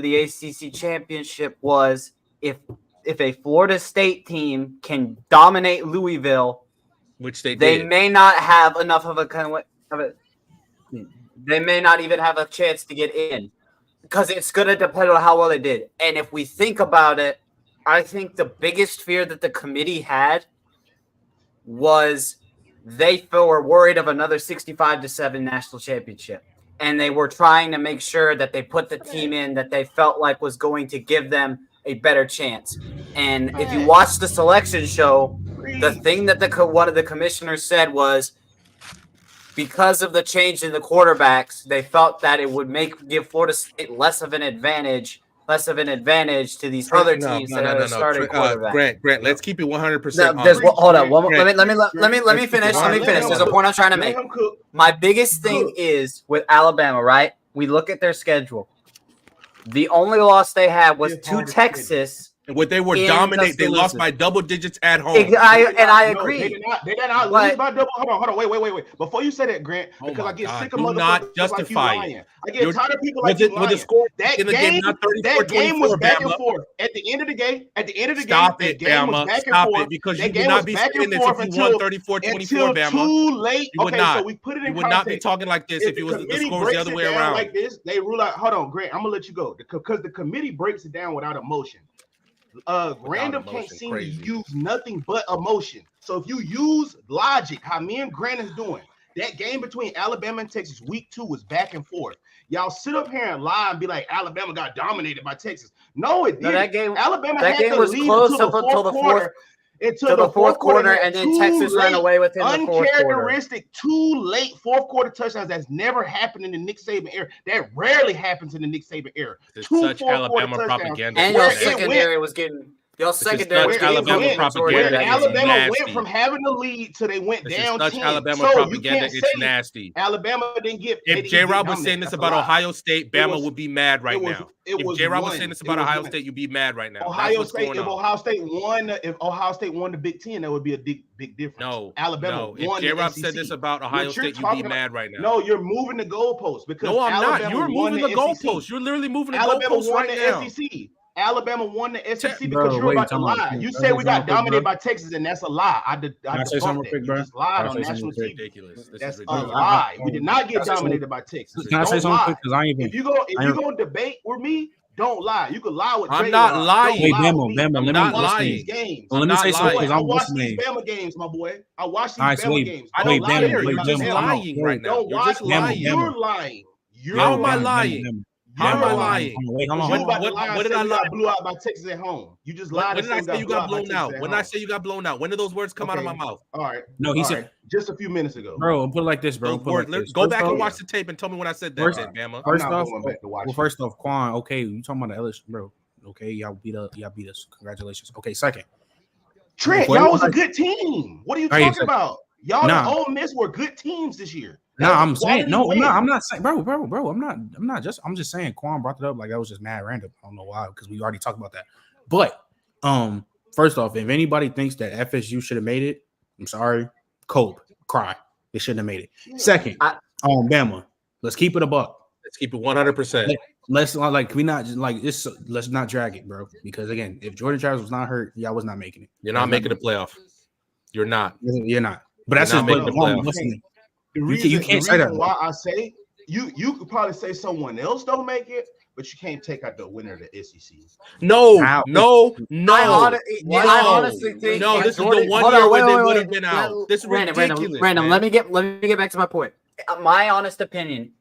the ACC championship was if a Florida State team can dominate Louisville, which they may not have enough of they may not even have a chance to get in because it's going to depend on how well they did. And if we think about it, I think the biggest fear that the committee had was they were worried of another 65-7 national championship. And they were trying to make sure that they put the team in that they felt like was going to give them a better chance. And if you watch the selection show, the thing that one of the commissioners said was because of the change in the quarterbacks, they felt that it would give Florida State less of an advantage to these other teams that are starting quarterback. Grant, let's keep it 100%. Hold on. Let me finish. There's a point I'm trying to make. My biggest thing is with Alabama, right? We look at their schedule. The only loss they had was to Texas. What they were dominant, they lost by double digits at home. I agree. They did not lose by double. Hold on. Wait. Before you say that, Grant, because I get sick of motherfuckers like you lying. I get tired of people like you lying. That game was back and forth. At the end of the game, stop it, Bama. Stop it, because you would not be saying this if you won 34-24, Bama. Too late. Okay, so we put it in context. You would not be talking like this if it was the score was the other way around. Like this, they rule out. Hold on, Grant. I'm gonna let you go because the committee breaks it down without emotion. Random can't seem to use nothing but emotion. So if you use logic, how me and Grant is doing, that game between Alabama and Texas week 2 was back and forth. Y'all sit up here and lie and be like Alabama got dominated by Texas. No, it didn't. Alabama had to lead close up until the fourth quarter, and then Texas ran away with it in the fourth quarter. Uncharacteristic, too late fourth quarter touchdowns. That's never happened in the Nick Saban era. That rarely happens in the Nick Saban era. It's such Alabama propaganda. And your secondary was getting. Your secondary Alabama propaganda. Alabama went from having the lead to they went down. Such Alabama propaganda. It's nasty. Alabama didn't get. If J-Rob was saying this about Ohio State, Bama would be mad right now. If J-Rob was saying this about Ohio State, you'd be mad right now. Ohio State. If Ohio State won the Big Ten, that would be a big difference. No, Alabama won. If J-Rob said this about Ohio State, you'd be mad right now. No, you're moving the goalposts because no, I'm not. You're moving the goalposts. You're literally moving the goalposts right now. Alabama won the SEC because you're about to lie. You say we got dominated by Texas, and that's a lie. I say something quick, bro? You just lied on national TV. Ridiculous. That's a lie. We did not get dominated by Texas. Can I say something quick? Because I ain't even. If you go debate with me, don't lie. You can lie with. I'm not lying. Wait, Bama, I'm not lying. Let me say something because I watch these Bama games, my boy. I watch these Bama games. I don't lie here. You're just lying right now. You're just lying. You're lying. How am I lying? How am I lying? Wait, hold on. What did I lie? Blew out by Texas at home. You just lied. When did I say you got blown out? When did I say you got blown out? When did those words come out of my mouth? All right. No, he said just a few minutes ago. Bro, put it like this, bro. Go back and watch the tape and tell me when I said that, Bama. First off, Quan. Okay, you talking about the LSU, bro? Okay, y'all beat us. Congratulations. Okay, second. Trent, y'all was a good team. What are you talking about? Y'all and Ole Miss were good teams this year. I'm saying I'm not saying, bro. I'm just saying Quan brought it up like that was just mad random. I don't know why, because we already talked about that. But first off, if anybody thinks that FSU should have made it, I'm sorry, cope, cry. They shouldn't have made it. Second, Bama, let's keep it a buck. Let's keep it 100%. Let's let's not drag it, bro. Because again, if Jordan Travis was not hurt, y'all was not making it. You're not making the playoff. You're not. You're not. But that's just making the playoff. You can't say that. Why I say you could probably say someone else don't make it, but you can't take out the winner of the SEC. No. I honestly think this is the 1 year where they would have been out. This is ridiculous. Random. Let me get back to my point. My honest opinion: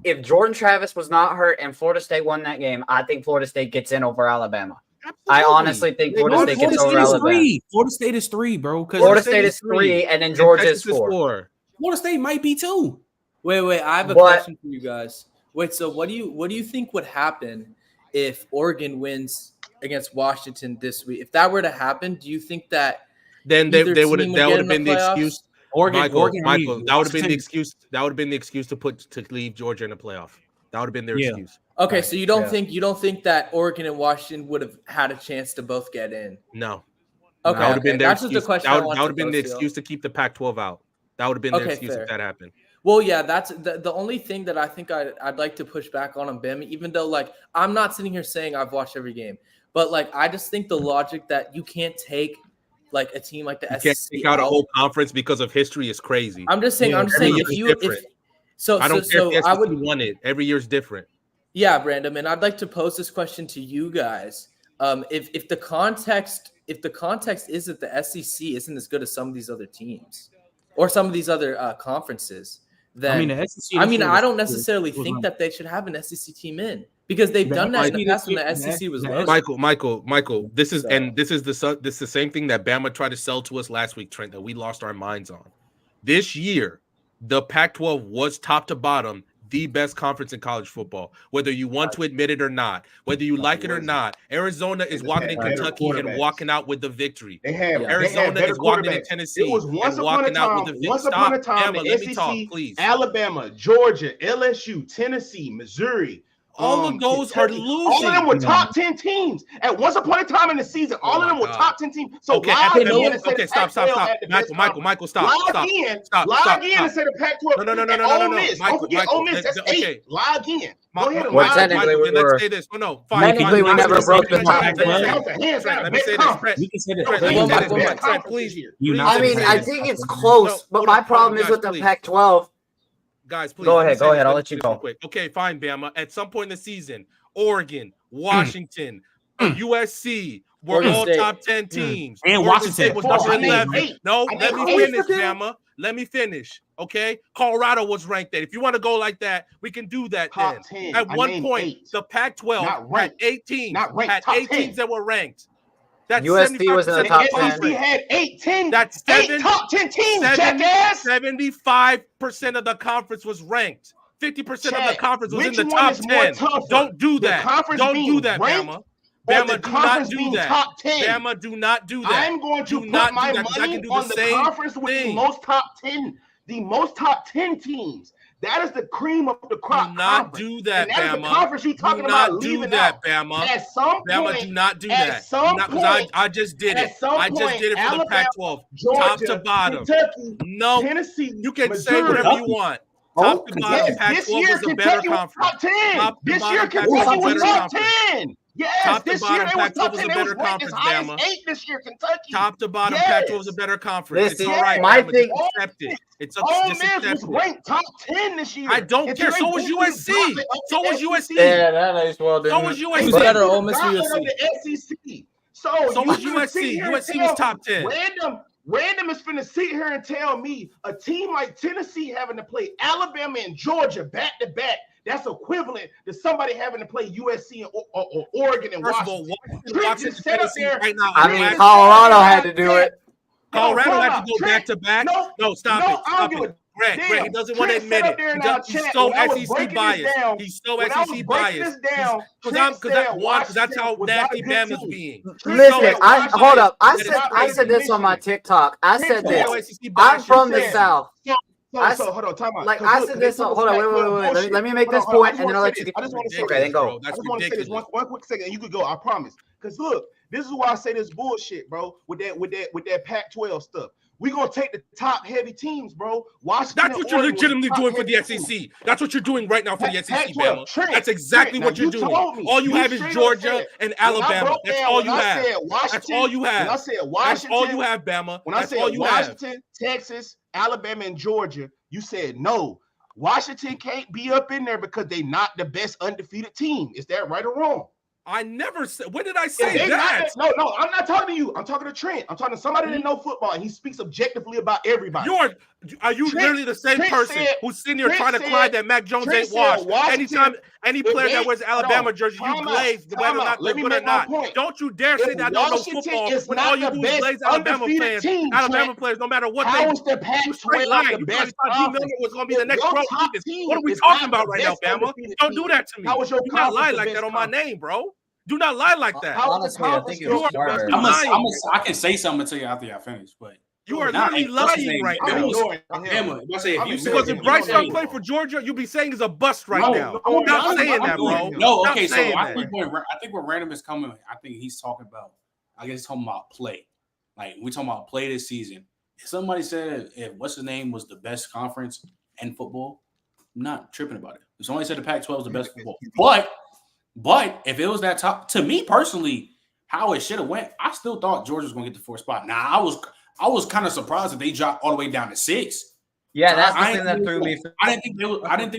if Jordan Travis was not hurt and Florida State won that game, I think Florida State gets in over Alabama. Absolutely. I honestly think Florida State gets over Alabama. Florida State is 3, bro. Florida State is 3, and then Georgia is 4. Florida State might be 2. Wait. I have a question for you guys. Wait, so what do you think would happen if Oregon wins against Washington this week? If that were to happen, do you think that then that would have been the excuse? Oregon, Michael, that would have been the excuse. That would have been the excuse to leave Georgia in the playoff. That would have been their excuse. Okay, right. So you don't think that Oregon and Washington would have had a chance to both get in? No. Okay, that would have been their that's excuse. Just the question. That would have been the excuse to keep the Pac-12 out. That would have been their excuse fair. if that happened. Well, yeah, that's the only thing that I think I'd like to push back on Bama, even though like I'm not sitting here saying I've watched every game, but like I just think the logic that you can't take like a team like the SEC can't take out a whole conference because of history is crazy. I'm just saying if I don't care if the SEC won it. Every year's different. Yeah, Brandon, and I'd like to pose this question to you guys. If the context is that the SEC isn't as good as some of these other teams or some of these other conferences, then the SEC I don't necessarily think that they should have an SEC team in because they've done that in the past when the SEC was low. Michael, this is the same thing that Bama tried to sell to us last week, Trent, that we lost our minds on. This year, the Pac-12 was top to bottom the best conference in college football, whether you want to admit it or not, whether you like it or not. Arizona is walking in Kentucky and walking out with the victory. Arizona is walking in Tennessee and walking out with the victory. Once upon a time, the SEC, Alabama, Georgia, LSU, Tennessee, Missouri, all of those are losing. All of them were top 10 teams. At once upon a time in the season, all of them were top 10 teams. So stop. Michael, stop. Log in and say the Pac-12. No. Don't forget Ole Miss. That's 8. Log in. Go ahead and log in. Let's say this. No, fine. Technically, we never broke the top 10. Let me say this, Fred. Please. I mean, I think it's close, but my problem is with the Pac-12. Guys, please. Go ahead. I'll let you go. Quick. Okay, fine, Bama. At some point in the season, Oregon, Washington, USC were all top 10 teams. And Washington was number 11. No, let me finish, Bama. Let me finish. Okay, Colorado was ranked there. If you want to go like that, we can do that. Top then. 10. At one point, the Pac-12 had 8 teams. Had 8 teams that were ranked. That's USC was in the top 10. SEC had 8 That's 8 top 10 teams, jackass. 75% of the conference was ranked. 50% of the conference was in the top 10. Don't do that. Don't do that, Bama. Bama, do not do that. Bama, do not do that. I'm going to put my money on the conference with the most top 10 teams. That is the cream of the crop. Do not do that, Bama. That is the conference you're talking about leaving out. Bama. At some point, Bama, do not do that. Because I just did it. I just did it for the Pac-12, top to bottom. Kentucky, no, Tennessee, you can Missouri, say whatever you want. Top to bottom, Pac-12 was a better conference. This year, Kentucky was top 10. Yes, top to this bottom, year they was Pac-12 top was 10. a better conference, Bama. 8 this year, Kentucky. Top to bottom, Pac-12 was a better conference. Listen, it's all right, my Bama. thing, just accept it. It's Ole Miss was ranked top 10 this year. I don't care. So was USC. So was USC. Yeah, that is well done. So was USC. Who's better, Ole Miss or USC? The SEC. So was USC. USC was top 10. Random is finna sit here and tell me a team like Tennessee having to play Alabama and Georgia back to back. That's equivalent to somebody having to play USC or Oregon and Washington. I mean, Colorado had to do it. Colorado had to go back to back. No, stop it. Greg, he doesn't want to admit it. He's so SEC biased. He's so SEC biased. Because that's how nasty Bama's being. Listen, hold up. I said this on my TikTok. I said this. I'm from the South. So hold on, time out. Like I said this. Hold on, wait. Let me make this point, and then I'll let you get. I just want to say, okay, then go. I just want to say this one quick second, and you could go. I promise. Because look, this is why I say this bullshit, bro. With that Pac-12 stuff. We're gonna take the top heavy teams, bro. Washington. That's what you're legitimately doing for the SEC. That's what you're doing right now for the SEC, Bama. That's exactly what you're doing. All you have is Georgia and Alabama. That's all you have. That's all you have. When I said Washington, that's all you have, Bama. When I said Washington, Texas, Alabama, and Georgia, you said no. Washington can't be up in there because they're not the best undefeated team. Is that right or wrong? I never said. When did I say that? No, I'm not talking to you. I'm talking to Trent. I'm talking to somebody that knows football, and he speaks objectively about everybody. Are you literally the same person who's sitting here trying to cry that Mac Jones ain't washed? Anytime any player that wears Alabama jersey, you glaze whether or not they're good or not. Don't you dare say that I don't know football when all you do is glaze Alabama fans. Alabama players, no matter what they do, you straight lying. You thought D. Miller was going to be the next pro. What are we talking about right now, Bama? Don't do that to me. Do not lie like that on my name, bro. Do not lie like that. Honestly, I think you're smarter. I can say something to you after y'all finish, but you are literally lying right now. Because if Bryce Young played for Georgia, you'd be saying he's a bust right now. I'm not saying that, bro. No, okay. So I think where Random is coming, I think he's talking about. I guess he's talking about play. Like we're talking about play this season. If somebody said if what's the name was the best conference, and football, I'm not tripping about it. It's only said the Pac-12 is the best football. But if it was that top, to me personally, how it should have went, I still thought Georgia was going to get the 4th spot. Now, I was kind of surprised that they dropped all the way down to 6. Yeah, that's the thing that threw me. I didn't think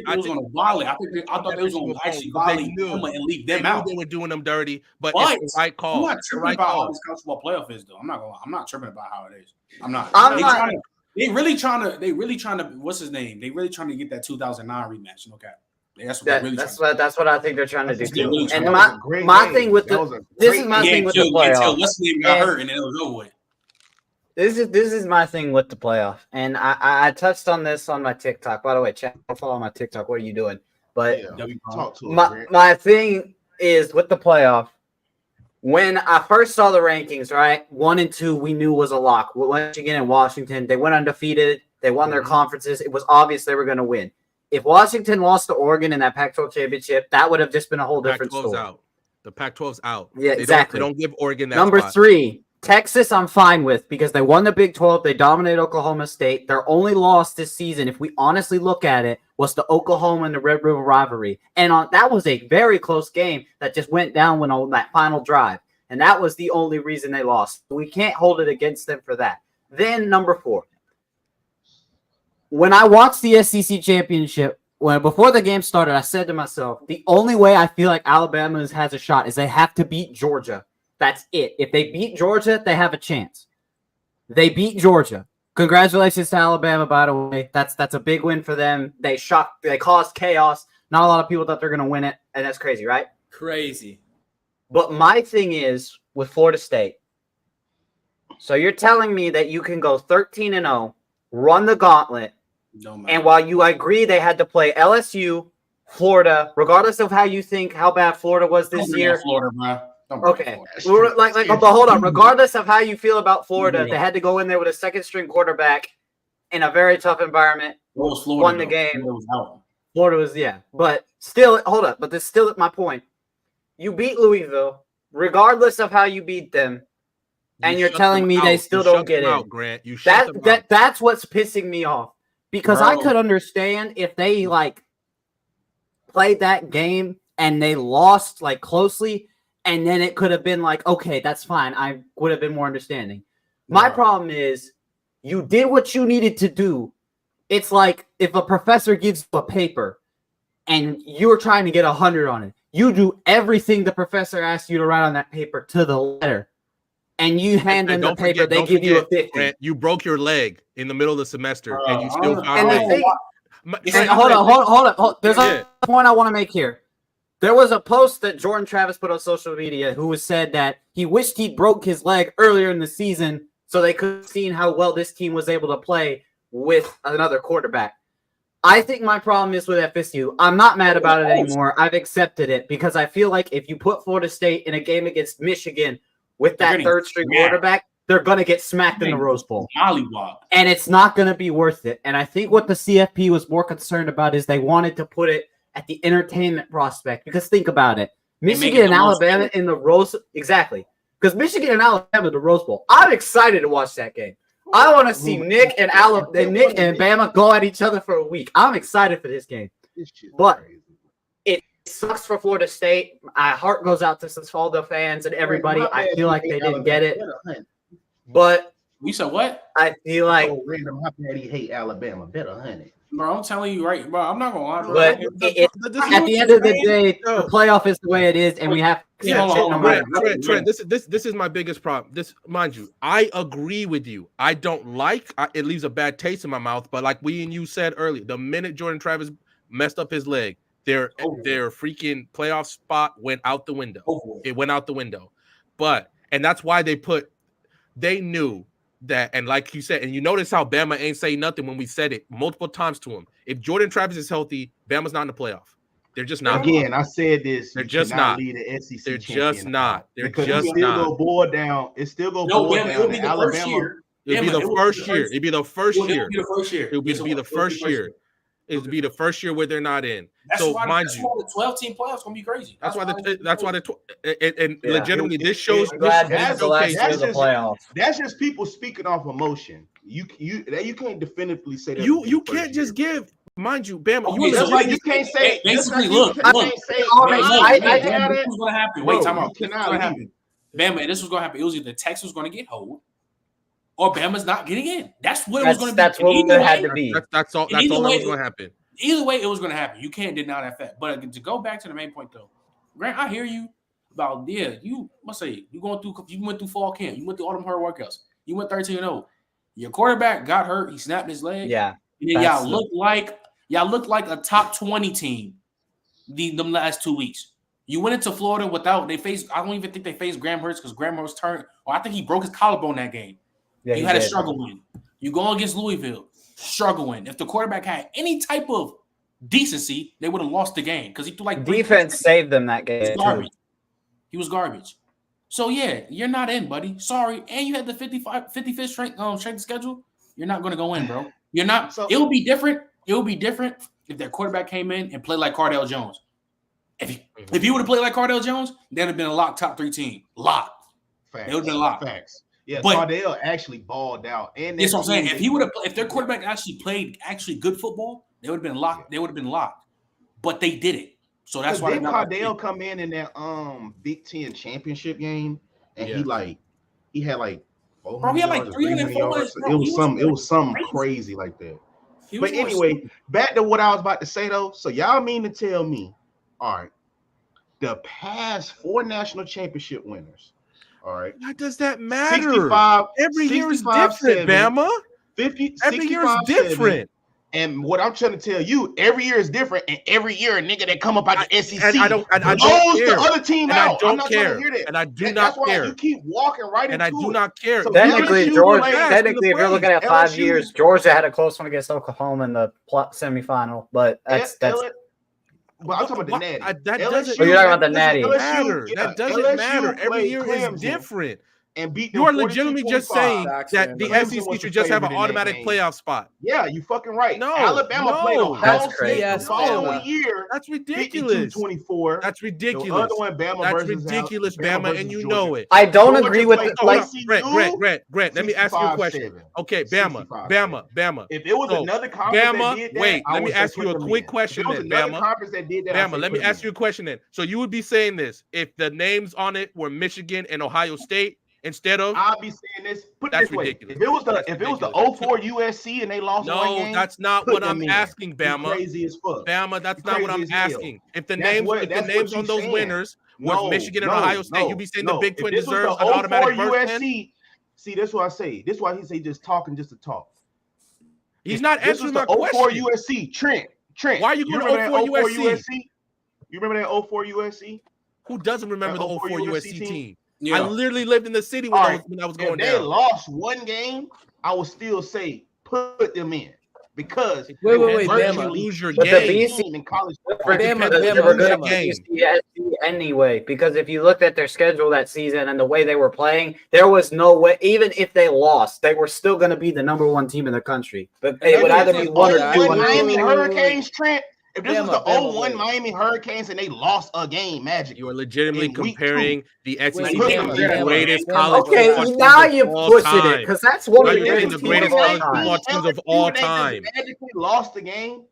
they was going to violate. I thought they was going to actually violate them and leave them out. They were doing them dirty, but it's the right call. I'm not tripping about how this college football playoff is, though. I'm not tripping about how it is. I'm not. They really trying to. What's his name? They really trying to get that 2009 rematch. Okay, that's what I think they're trying to do too. And my thing with the playoff. What's his name got hurt and then it was over with. This is my thing with the playoff, and I touched on this on my TikTok. By the way, chat, follow my TikTok. What are you doing? But my thing is with the playoff. When I first saw the rankings, right, 1 and 2, we knew was a lock. Michigan and Washington, they went undefeated. They won their conferences. It was obvious they were going to win. If Washington lost to Oregon in that Pac-12 championship, that would have just been a whole different story. The Pac-12's out. Yeah, exactly. They don't give Oregon that Number spot. 3, Texas, I'm fine with because they won the Big 12. They dominated Oklahoma State. Their only loss this season, if we honestly look at it, was the Oklahoma and the Red River rivalry. And that was a very close game that just went down on that final drive. And that was the only reason they lost. We can't hold it against them for that. Then number 4. When I watched the SEC championship, before the game started, I said to myself, the only way I feel like Alabama has a shot is they have to beat Georgia. That's it. If they beat Georgia, they have a chance. They beat Georgia. Congratulations to Alabama, by the way. That's a big win for them. They caused chaos. Not a lot of people thought they're going to win it, and that's crazy, right? Crazy. But my thing is with Florida State. So you're telling me that you can go 13-0, run the gauntlet, and while you agree they had to play LSU, Florida, regardless of how you think how bad Florida was this year. Florida, bro. Okay, but hold on. Regardless of how you feel about Florida, they had to go in there with a second-string quarterback in a very tough environment. Won the game. Florida was, but still, hold up. But this still my point. You beat Louisville, regardless of how you beat them, and you're telling me they still don't get in. Grant. That's what's pissing me off because I could understand if they played that game and they lost closely. And then it could have been okay, that's fine. I would have been more understanding. My problem is you did what you needed to do. It's like if a professor gives you a paper and you're trying to get 100 on it, you do everything the professor asks you to write on that paper to the letter. And you hand them the paper, they give you a 50. Grant, you broke your leg in the middle of the semester and you still found hold on. There's a point I want to make here. There was a post that Jordan Travis put on social media who said that he wished he broke his leg earlier in the season so they could have seen how well this team was able to play with another quarterback. I think my problem is with FSU. I'm not mad about it anymore. I've accepted it because I feel like if you put Florida State in a game against Michigan with that third-string quarterback, they're going to get smacked in the Rose Bowl. And it's not going to be worth it. And I think what the CFP was more concerned about is they wanted to put it at the entertainment prospect, because think about it. Michigan and Alabama in the Rose – exactly. Because Michigan and Alabama in the Rose Bowl. I'm excited to watch that game. I want to see Nick and Bama go at each other for a week. I'm excited for this game. But it sucks for Florida State. My heart goes out to all the fans and everybody. I feel like they didn't get it. But we said what? I feel like random Happy hate Alabama. Bet 100. Bro, I'm telling you right, bro. I'm not gonna lie, bro. But at the end of the day, the playoff is the way it is, and we have to. Trent, this is my biggest problem. This, mind you, I agree with you. I don't like it leaves a bad taste in my mouth. But like we and you said earlier, the minute Jordan Travis messed up his leg, their freaking playoff spot went out the window. It went out the window. And that's why they knew that, and like you said, and you notice how Bama ain't say nothing when we said it multiple times to him. If Jordan Travis is healthy, Bama's not in the playoff. They're just not. Again, I said this. They're just not. Lead the SEC They're just not. They're because just still not. Go boil down. It still go boil down. It'll be the Alabama. first year. It'll be the first year. It'll be the first year. It'll be the first year. It'll be the first year. It'll be the first year where they're not in. So mind you, the 12-team playoffs gonna be crazy. That's why legitimately this shows. That's just people speaking off emotion. You can't definitively say that. You can't just give Mind you, Bama. Okay, That's why you can't say. Basically, look. This is what's going to happen. Wait, time out. This was going to happen. Bama, and this was going to happen. It was either Texas was going to get hold, or Bama's not getting in. That's what it was going to be. That's what it had to be. That's all. That's all that was going to happen. Either way, it was going to happen. You can't deny that fact. But to go back to the main point, though, Grant, I hear you about you went through fall camp. You went through all them hard workouts. You went 13-0. Your quarterback got hurt. He snapped his leg. Yeah. And then y'all looked like a top 20 team them last 2 weeks. You went into Florida I don't even think they faced Graham Mertz because Graham Mertz turned, or I think he broke his collarbone that game. Yeah, you had a struggle win. You go against Louisville, struggle win. If the quarterback had any type of decency, they would have lost the game because he threw like defense saved them that game. He was garbage. So yeah, you're not in, buddy. Sorry. And you had the 55th strength schedule. You're not going to go in, bro. You're not. So, it would be different. It would be different if their quarterback came in and played like Cardale Jones. If he would have played like Cardale Jones, they'd have been a locked top 3 team. Locked. Facts. They would have been locked. Facts. Yeah, but Cardale actually balled out. And that's what I'm saying. If their quarterback actually played good football, they would have been locked. Yeah. They would have been locked. But they didn't. So that's why Cardale come in that Big Ten championship game, and he had like 300 yards. It was something crazy like that. But anyway, back to what I was about to say though. So y'all mean to tell me, all right, the past 4 national championship winners, all right. Why does that matter? Every year is different, Bama. Every year is different. And what I'm trying to tell you, every year is different, and every year a nigga that come up out the SEC I don't care. the other team and out. I don't care. And I do not care. You keep walking right into it. And I do not care. So technically, if you're looking at 5 years, Georgia had a close one against Oklahoma in the semifinal, but that's. Well, I'm talking about the Natty. That doesn't. You're talking about the Natty. That doesn't matter. Every year is different. And beat you are legitimately just saying that the SEC should just have an automatic playoff spot. Yeah, you fucking right. No, Alabama played Ohio State the following year. That's ridiculous. 24. That's ridiculous. The other one, Bama That's ridiculous, Bama, and you know it. I don't agree with it. Like Grant. Let me ask you a question. Okay, Bama. If it was another conference that did that, wait. Let me ask you a quick question then, Bama. Bama, let me ask you a question then. So you would be saying this if the names on it were Michigan and Ohio State? Instead of, I'll be saying this. Put it this way: ridiculous. If it was the 04 USC and they lost one game, that's not what I'm asking, Bama. Crazy as fuck. Bama, that's not what I'm asking. If the names on those winners were Michigan and Ohio State, you be saying the Big Twin deserves an automatic berth. See, that's what I say. This is why he say just talking just to talk. He's not answering my question. 04 USC, Trent. Why are you going to 04 USC? You remember that 04 USC? Who doesn't remember the 04 USC team? Yeah. I literally lived in the city when I was going down. If they lost one game, I would still say put them in because wait, Bama. Lose your game in college. Anyway, because if you looked at their schedule that season and the way they were playing, there was no way. Even if they lost, they were still going to be the number 1 team in the country. But it would either be 1 or 2. Miami Hurricanes, Trent. If this was the 01 Miami Hurricanes and they lost a game, Magic. You are legitimately comparing the SEC to the greatest college football teams now you're pushing it because that's one of the greatest college football teams of all time. Magically lost the game.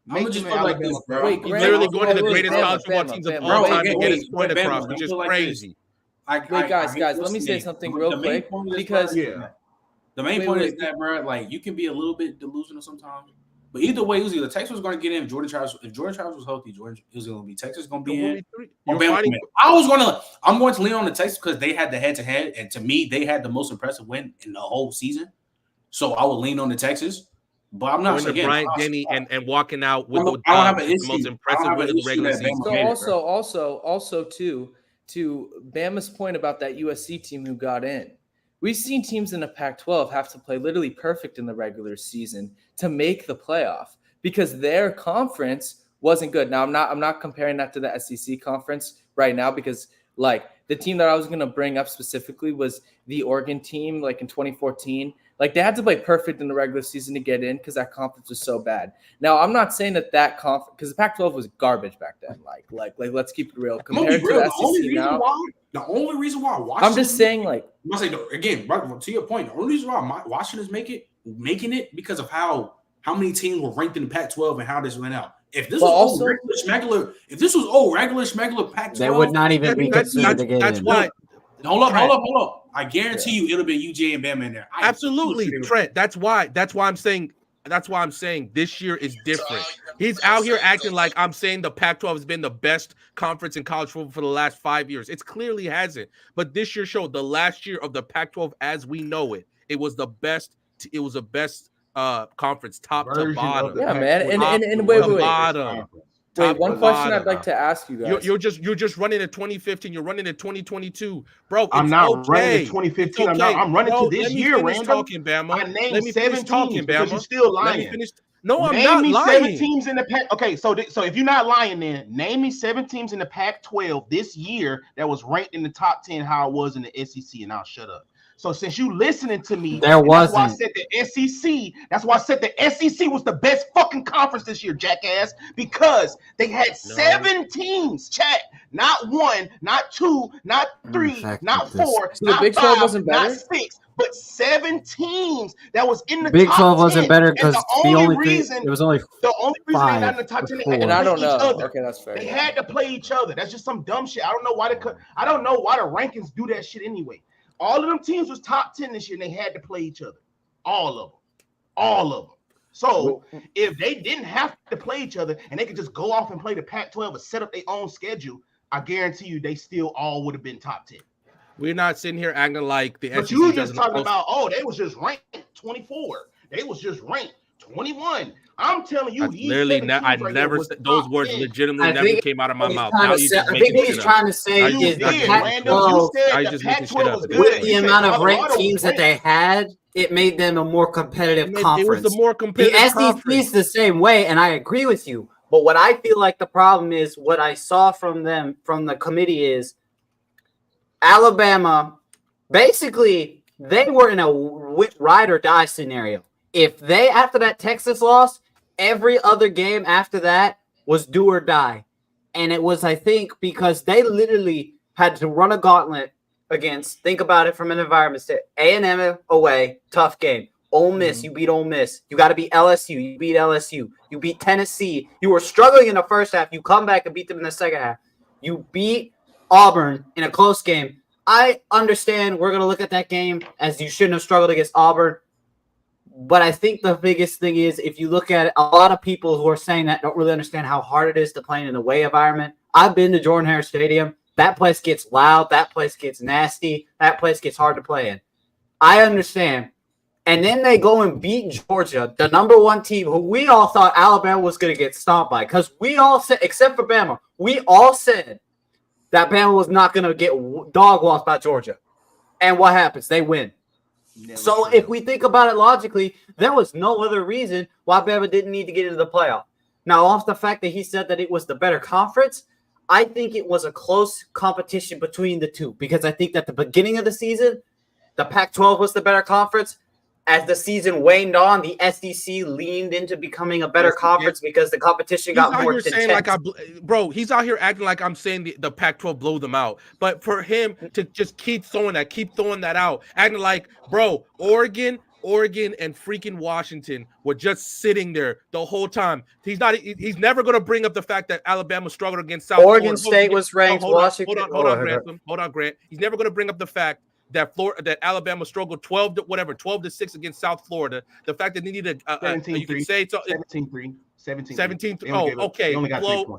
I'm just like this, bro. You're literally going to the greatest college football teams of all time to get his point across, which is crazy. Wait, guys, let me say something real quick because the main point is that, bro, like you can be a little bit delusional sometimes. But either way, it was either Texas was going to get in. If Jordan Travis was healthy, it was going to be Texas going to be in. I'm going to lean on the Texas because they had the head-to-head, and to me, they had the most impressive win in the whole season. So I would lean on the Texas. But I'm not saying Bryant Denny and walking out with the most impressive win of the regular season. So also to Bama's point about that USC team who got in. We've seen teams in the Pac-12 have to play literally perfect in the regular season to make the playoff because their conference wasn't good. Now, I'm not comparing that to the SEC conference right now because, like, the team that I was going to bring up specifically was the Oregon team, like, in 2014. Like, they had to play perfect in the regular season to get in because that conference was so bad. Now, I'm not saying that conference – because the Pac-12 was garbage back then. Like, let's keep it real. Compared to the SEC now – the only reason why Washington – I'm just saying, like – again, to your point, the only reason why Washington's making it because of how how many teams were ranked in the Pac-12 and how this went out. If this was regular schmegular Pac-12, they would not even be considered to get That's in. why. Hold up. I guarantee you it'll be UJ and Bama in there. Absolutely, Trent. That's why I'm saying this year is different. He's out here acting like I'm saying the Pac-12 has been the best conference in college football for the last 5 years. It clearly hasn't. But this year showed the last year of the Pac-12 as we know it. It was the best. It was the best conference, top to bottom. Yeah, man. And wait. Wait, one question I'd like to ask you guys. You're just running in 2015. You're running in 2022, bro. I'm not running in 2015. I'm running to this year, Random. Talking, Bama. I named 7 teams because you're still lying. No, I'm name not me lying. 7 teams in the Pac. Okay, so if you're not lying, then name me 7 teams in the Pac-12 this year that was ranked in the top 10 how it was in the SEC, and I'll shut up. So since you listening to me, there wasn't. That's why I said the SEC. That's why I said the SEC was the best fucking conference this year, jackass, because they had 7 teams. Chat, not 1, not 2, not 3, not 4, so not the Big 5, 12 wasn't better? not 6, but 7 teams that was in the Big top 12 wasn't 10. better because the only reason it was only the only reason they 5 got in the top 10 they had and to I play don't each know. other. Okay, that's fair. They had to play each other. That's just some dumb shit. I don't know why the rankings do that shit anyway. All of them teams was top 10 this year, and they had to play each other. All of them. So if they didn't have to play each other and they could just go off and play the Pac-12 and set up their own schedule, I guarantee you they still all would have been top 10. We're not sitting here acting like the But SEC you just doesn't talking about, they was just ranked 24. They was just ranked 21. I'm telling you, I never said those words. Legitimately never came out of my mouth. I think what he's trying to say is the Pac-12 with the amount of ranked teams that they had, it made them a more competitive conference. It was the more competitive conference. The SEC is the same way, and I agree with you. But what I feel like the problem is, what I saw from them, from the committee, is Alabama, basically, they were in a ride or die scenario. If they, after that Texas loss, every other game after that was do or die. And it was, I think, because they literally had to run a gauntlet against, think about it from an environment state. A&M away, tough game. Ole Miss, you beat Ole Miss. You got to beat LSU. You beat LSU. You beat Tennessee. You were struggling in the first half. You come back and beat them in the second half. You beat Auburn in a close game. I understand we're going to look at that game as you shouldn't have struggled against Auburn. But I think the biggest thing is, if you look at it, a lot of people who are saying that don't really understand how hard it is to play in an away environment. I've been to Jordan-Hare Stadium. That place gets loud. That place gets nasty. That place gets hard to play in. I understand. And then they go and beat Georgia, the number 1 team, who we all thought Alabama was going to get stomped by. Because we all said, except for Bama, we all said that Bama was not going to get dog walked by Georgia. And what happens? They win. So if we think about it logically, there was no other reason why Bama didn't need to get into the playoff. Now, off the fact that he said that it was the better conference, I think it was a close competition between the two, because I think that the beginning of the season, the Pac-12 was the better conference. As the season waned on, the SEC leaned into becoming a better conference because the competition got more intense. He's out here acting like I'm saying the Pac-12 blew them out. But for him to just keep throwing that out, acting like, Oregon, and freaking Washington were just sitting there the whole time. He's never going to bring up the fact that Alabama struggled against South Florida. Oregon State was ranked. Washington. Hold on, Grant. He's never going to bring up the fact that Alabama struggled 12 to 6 against South Florida. The fact that they needed 17-3. 17. Oh, okay.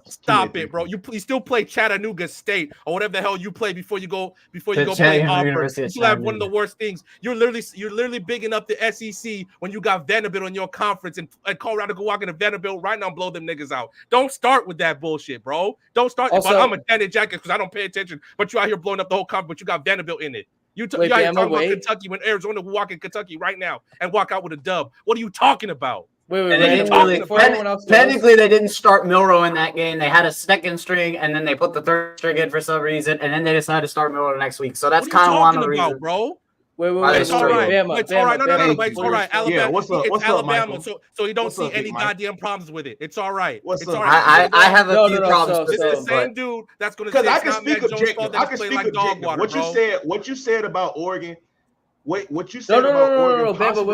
Stop it, bro. You still play Chattanooga State or whatever the hell you play before you go play Auburn. You have one of the worst things. You're literally bigging up the SEC when you got Vanderbilt on your conference, and Colorado go walk into Vanderbilt right now and blow them niggas out. Don't start with that bullshit, bro. Don't start. Also, but I'm a Janet Jacket because I don't pay attention. But you out here blowing up the whole conference, but you got Vanderbilt in it. You out here talking about Kentucky when Arizona will walk in Kentucky right now and walk out with a dub. What are you talking about? Technically, they didn't start Milroe in that game. They had a second string, and then they put the third string in for some reason, and then they decided to start Milroe next week. So that's kind of one of the reasons, bro. Wait. It's all right. It's all right. No. It's all right. Alabama. Yeah, what's Alabama. up, so you don't see any goddamn problems with it. It's all right. What's all right. I have a few problems. This is the same dude that's going to say I can speak objective. I can speak objective. What you said about Oregon. Wait, what you said about Oregon?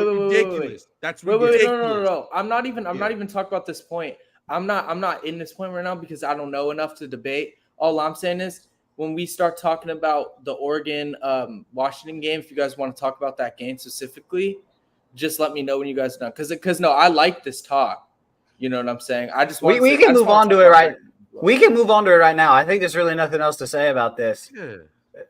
Wait. That's ridiculous. No. I'm not even talking about this point. I'm not in this point right now because I don't know enough to debate. All I'm saying is when we start talking about the Oregon Washington game, if you guys want to talk about that game specifically, just let me know when you guys are done. Because no, I like this talk. You know what I'm saying? I just want we can move on to it right. We can move on to it right now. I think there's really nothing else to say about this. Yeah.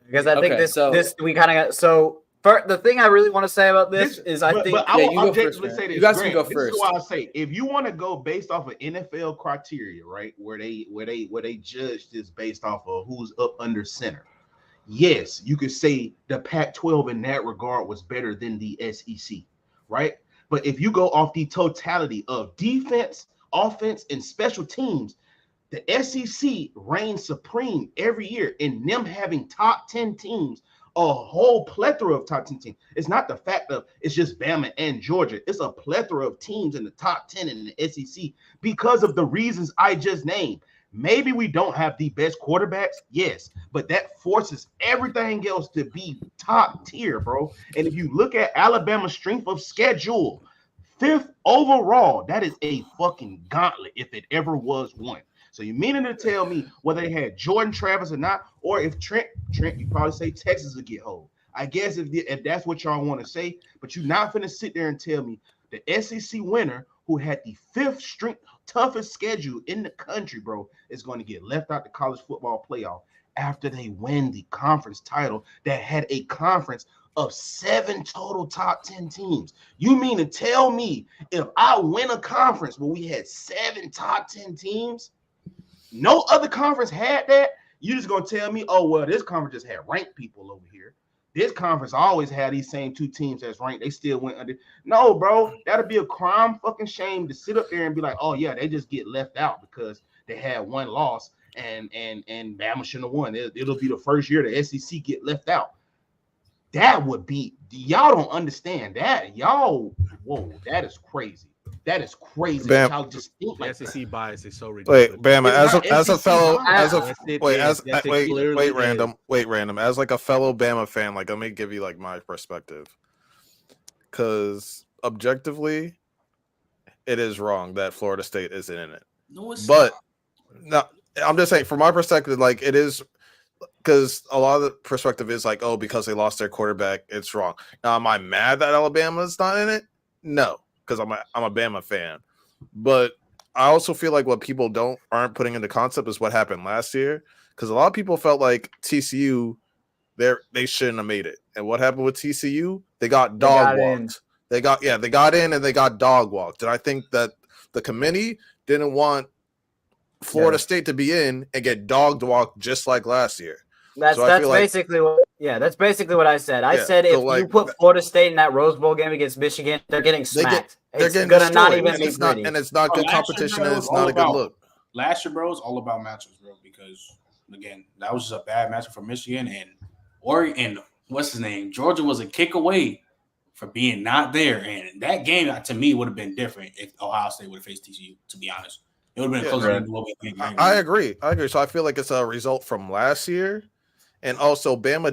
Because I think this we kind of got so. The thing I really want to say about this is I think I will objectively say this. You guys can go first. This is why I say if you want to go based off of NFL criteria, right, where they judge this based off of who's up under center. Yes, you could say the Pac-12 in that regard was better than the SEC, right? But if you go off the totality of defense, offense, and special teams, the SEC reigns supreme every year in them having top 10 teams, a whole plethora of top 10 teams. It's not the fact of it's just Bama and Georgia. It's a plethora of teams in the top 10 in the SEC because of the reasons I just named. Maybe we don't have the best quarterbacks, yes, but that forces everything else to be top tier, bro. And if you look at Alabama's strength of schedule, 5th overall, that is a fucking gauntlet if it ever was one. So you meaning to tell me whether they had Jordan Travis or not, or if Trent, you probably say Texas will get hold. I guess if that's what y'all want to say, but you're not finna sit there and tell me the SEC winner who had the 5th toughest schedule in the country, bro, is going to get left out the college football playoff after they win the conference title that had a conference of 7 total top 10 teams. You mean to tell me if I win a conference where we had 7 top 10 teams, no other conference had that? You just gonna tell me, oh well, this conference just had ranked people over here. This conference always had these same 2 teams that's ranked. They still went under. No, bro, that'd be a crime fucking shame to sit up there and be like, oh yeah, they just get left out because they had 1 loss and Bama shouldn't have won. It'll be the first year the SEC get left out. That would be, y'all don't understand that. Y'all, whoa, that is crazy. That is crazy. Bam. Y'all just think like SEC that. bias is so ridiculous. Wait, Bama, random. As like a fellow Bama fan, like let me give you like my perspective. Because objectively, it is wrong that Florida State isn't in it. No, it's but no, I'm just saying from my perspective, like it is. Because a lot of the perspective is like, oh, because they lost their quarterback, it's wrong. Now, am I mad that Alabama's not in it? No, because I'm a Bama fan. But I also feel like what people aren't putting into concept is what happened last year. Because a lot of people felt like TCU, they shouldn't have made it. And what happened with TCU? They got dog walked. They got in and they got dog walked. And I think that the committee didn't want Florida State to be in and get dog walked just like last year. That's basically what I said. I said if you put Florida State in that Rose Bowl game against Michigan, they're getting smacked. It's gonna not even be pretty. And it's not good competition, and it's not a good look. Last year, bro, is all about matchups, bro. Because again, that was just a bad matchup for Michigan and Oregon. What's his name? Georgia was a kick away for being not there, and that game to me would have been different if Ohio State would have faced TCU. To be honest, it would have been closer than what we think. I agree. So I feel like it's a result from last year. And also, Bama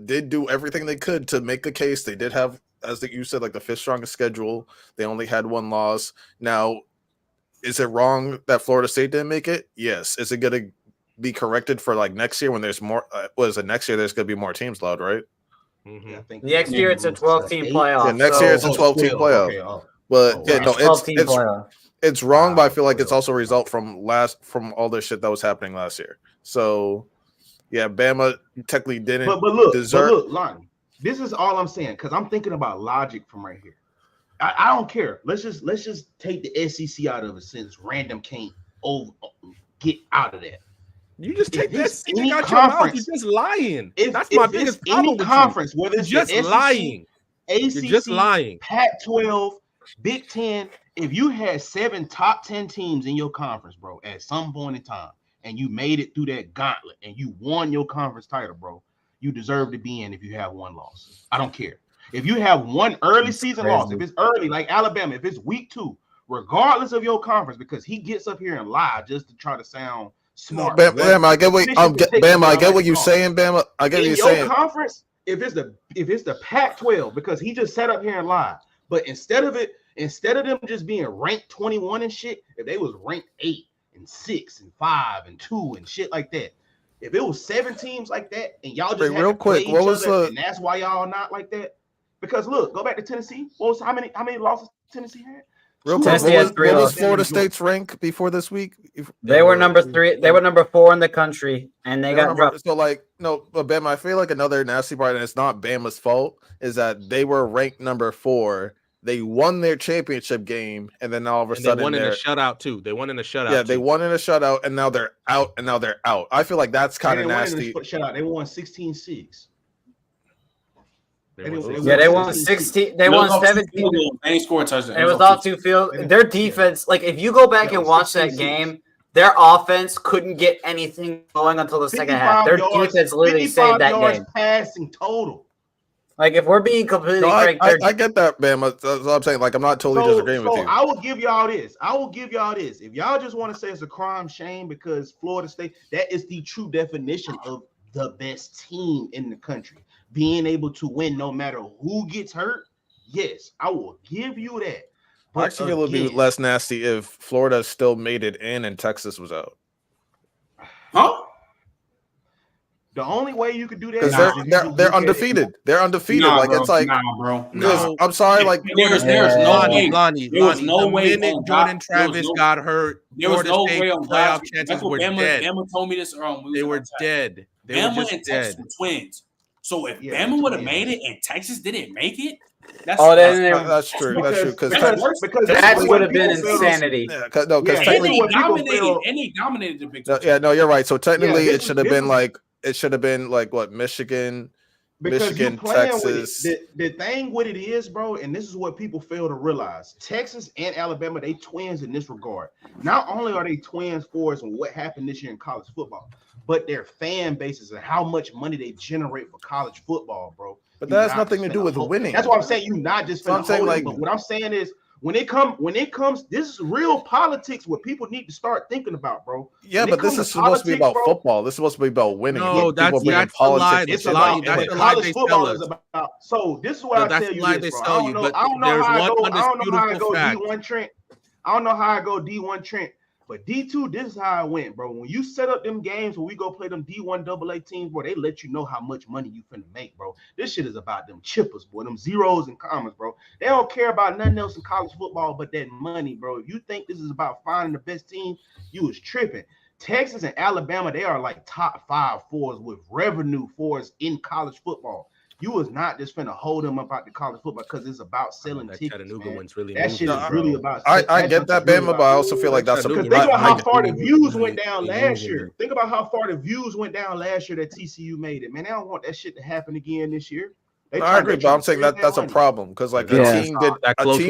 did do everything they could to make a case. They did have, as you said, like the 5th strongest schedule. They only had 1 loss. Now, is it wrong that Florida State didn't make it? Yes. Is it going to be corrected for like next year when there's more? Next year there's going to be more teams allowed, right? Mm-hmm. Yeah, I think next year it's a 12-team playoff. Yeah, next year it's a 12-team playoff. But it's wrong. But I feel like it's also a result from all the shit that was happening last year. So. Yeah, Bama technically didn't deserve. But look, Lonnie, this is all I'm saying because I'm thinking about logic from right here. I don't care. Let's just take the SEC out of it since random can't get out of that. You just take that SEC out your mouth. You're just lying. That's my biggest problem with conference, whether it's just SEC, lying. ACC, you're just lying. Pac-12, Big Ten. If you had 7 top 10 teams in your conference, bro, at some point in time, and you made it through that gauntlet and you won your conference title, bro, you deserve to be in if you have 1 loss. I don't care. If you have 1 early season loss, if it's early, like Alabama, if it's week 2, regardless of your conference, because he gets up here and lie just to try to sound smart. Bama, I get what you're saying, Bama. I get what you're saying. Conference, if it's the Pac-12, because he just sat up here and lied. But instead of them just being ranked 21 and shit, if they was ranked 8 and 6 and 5 and 2 and shit like that, if it was 7 teams like that, and y'all just had real to play quick, each what was other, and that's why y'all not like that. Because look, go back to Tennessee. How many losses Tennessee had? Real quick, Tennessee has 3 what was losses. Florida State's rank before this week? They were number 3. They were number 4 in the country, and they got dropped. So, like, no, but Bama, I feel like another nasty part, and it's not Bama's fault, is that they were ranked number 4. They won their championship game, and then all of a sudden they won in a shutout too. They won in a shutout. Yeah, they won in a shutout, and now they're out. I feel like that's kind of nasty. Shutout. They won 16-6. They won 16. They won 17. They scored touchdowns. It was off 2 field. Their defense, like if you go back and watch that game, their offense couldn't get anything going until the second half. Their defense literally saved that game. Passing total. Like if we're being completely frank, I get that, man. That's what I'm saying. Like I'm not totally disagreeing with you. I will give y'all this. If y'all just want to say it's a crime shame because Florida State, that is the true definition of the best team in the country. Being able to win no matter who gets hurt, yes, I will give you that. But I actually feel it would be less nasty if Florida still made it in and Texas was out. Huh? The only way you could do that because they're undefeated. They're undefeated. Nah, like bro. it's like, bro. No. I'm sorry. Like there's no way. There was no way. The Jordan Travis got hurt. There was no way on playoff chances were dead. Bama told me this. They were dead. Bama and Texas were twins. So if Bama would have made it and Texas didn't make it, that's true. That's true. Because that would have been insanity. Because technically he dominated the Big 12. Yeah, no, you're right. So technically, it should have been like what Michigan, Texas. The thing with it is, bro, and this is what people fail to realize: Texas and Alabama, they twins in this regard. Not only are they twins for us and what happened this year in college football, but their fan bases and how much money they generate for college football, bro. But that has nothing to do with winning. That's why I'm saying you not just. So I'm saying but what I'm saying is when it comes, this is real politics. What people need to start thinking about, bro. Yeah, but this is supposed to be about football. This is supposed to be about winning. No, that's a lie. It's a lie. That's the lie they tell us. So this is what I tell you. They tell you. But there's one undisputable fact. I don't know how I go D1 Trent. But D2, this is how it went, bro. When you set up them games when we go play them D1 AA teams, bro, they let you know how much money you finna make, bro. This shit is about them chippers, boy, them zeros and commas, bro. They don't care about nothing else in college football but that money, bro. If you think this is about finding the best team, you was tripping. Texas and Alabama, they are like top 5 fours with revenue fours in college football. You was not just finna hold them up out the college football because it's about selling tickets. Chattanooga one's really that shit is really about. I get that, Bama, but I also feel like that's because think about how far the views went down last year. Think about how far the views went down last year that TCU made it. Man, they don't want that shit to happen again this year. I agree, but I'm saying that's a problem because like a team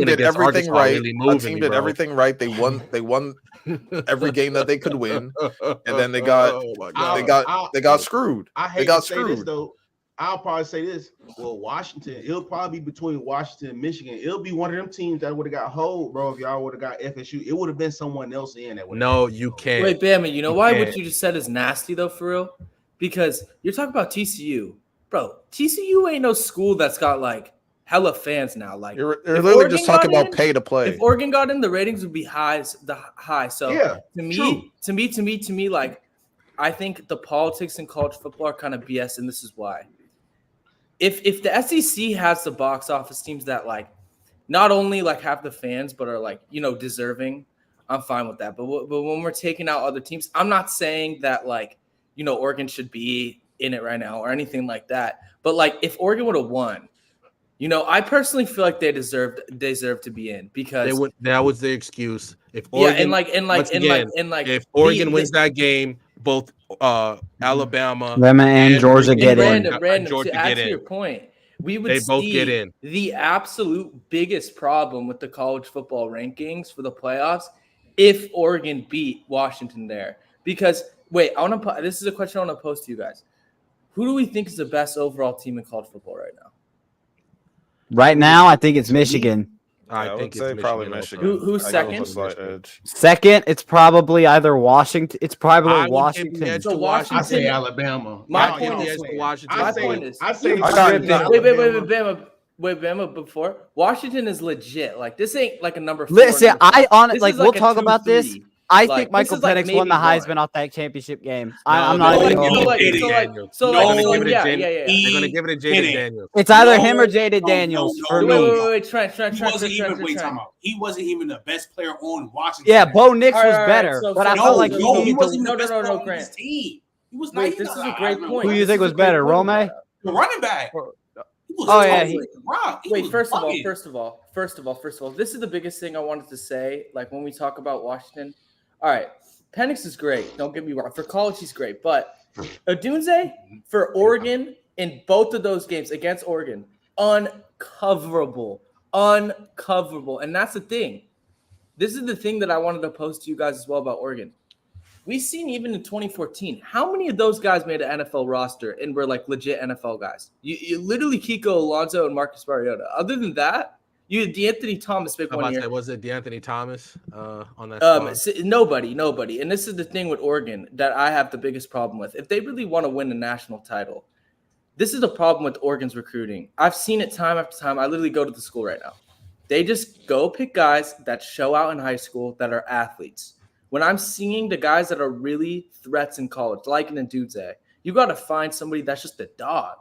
did everything right. A team did everything right. They won every game that they could win, and then they got screwed. They got screwed though. I'll probably say this. Well, Washington, it'll probably be between Washington and Michigan. It'll be one of them teams that would have got hold, bro. If y'all would have got FSU, it would have been someone else in that would. No, you can't. Wait, Bama, you know why what you just said is nasty though, for real? Because you're talking about TCU. Bro, TCU ain't no school that's got like hella fans now. Like you're literally just talking about pay to play. If Oregon got in, the ratings would be high. So to me, like I think the politics in college football are kind of BS, and this is why. If the SEC has the box office teams that like not only like have the fans but are like deserving, I'm fine with that. But when we're taking out other teams, I'm not saying that like Oregon should be in it right now or anything like that. But like if Oregon would have won, I personally feel like they deserve to be in because that was the excuse. If Oregon, if Oregon wins that game, both Alabama and Georgia get in. To add to your point, we would both get in. The absolute biggest problem with the college football rankings for the playoffs if Oregon beat Washington there. Because this is a question I want to pose to you guys. Who do we think is the best overall team in college football right now? Right now, I think it's Michigan. I think would say it's probably Michigan. Michigan. Who's I give them second? a slight edge. Second, it's probably either Washington. It's probably I would give the Washington. edge So to Washington- I say Alabama. My Y'all point know is- what I'm saying. Washington. My point is- I say I got Alabama. Bama before. Washington is legit. Like this ain't like a number 4. Listen, This like is we'll a talk about this. 2-3. I Like, think Michael this is like Penix won the maybe Heisman one. off that championship game. No, I'm they're not gonna even give going. it to so Jaden like- Daniels. so They're like- gonna so give it to yeah, Jaden. yeah, yeah. They're gonna give it to Jaden Daniels. It's either No, him or Jaden no, Daniels no, for no. me. Wait, Trent. He wasn't even. Wait, time out. He wasn't even the best player on Washington. Yeah, Bo Nix All right, was all right, better, so- but so- I No, felt like no, he wasn't even No, the best no, player on Grant. his team. He was not. Wait, he's this not- is a great I don't point. know. Who you This think is was a great better, point Rome? about that. The running back. He was Oh, yeah, totally rock. He Wait, was first of all, bugging. first of all, this is the biggest thing I wanted to say. Like when we talk about Washington, all right, Penix is great. Don't get me wrong. For college, he's great, but Odunze for Oregon in both of those games against Oregon, uncoverable, and that's the thing. This is the thing that I wanted to post to you guys as well about Oregon. We've seen even in 2014, how many of those guys made an NFL roster and were like legit NFL guys? You literally Kiko Alonso and Marcus Mariota. Other than that, you had DeAnthony Thomas make one year. Was it DeAnthony Thomas on that squad? Nobody. And this is the thing with Oregon that I have the biggest problem with. If they really want to win a national title, this is the problem with Oregon's recruiting. I've seen it time after time. I literally go to the school right now. They just go pick guys that show out in high school that are athletes. When I'm seeing the guys that are really threats in college, like an Ndudze, you got to find somebody that's just a dog.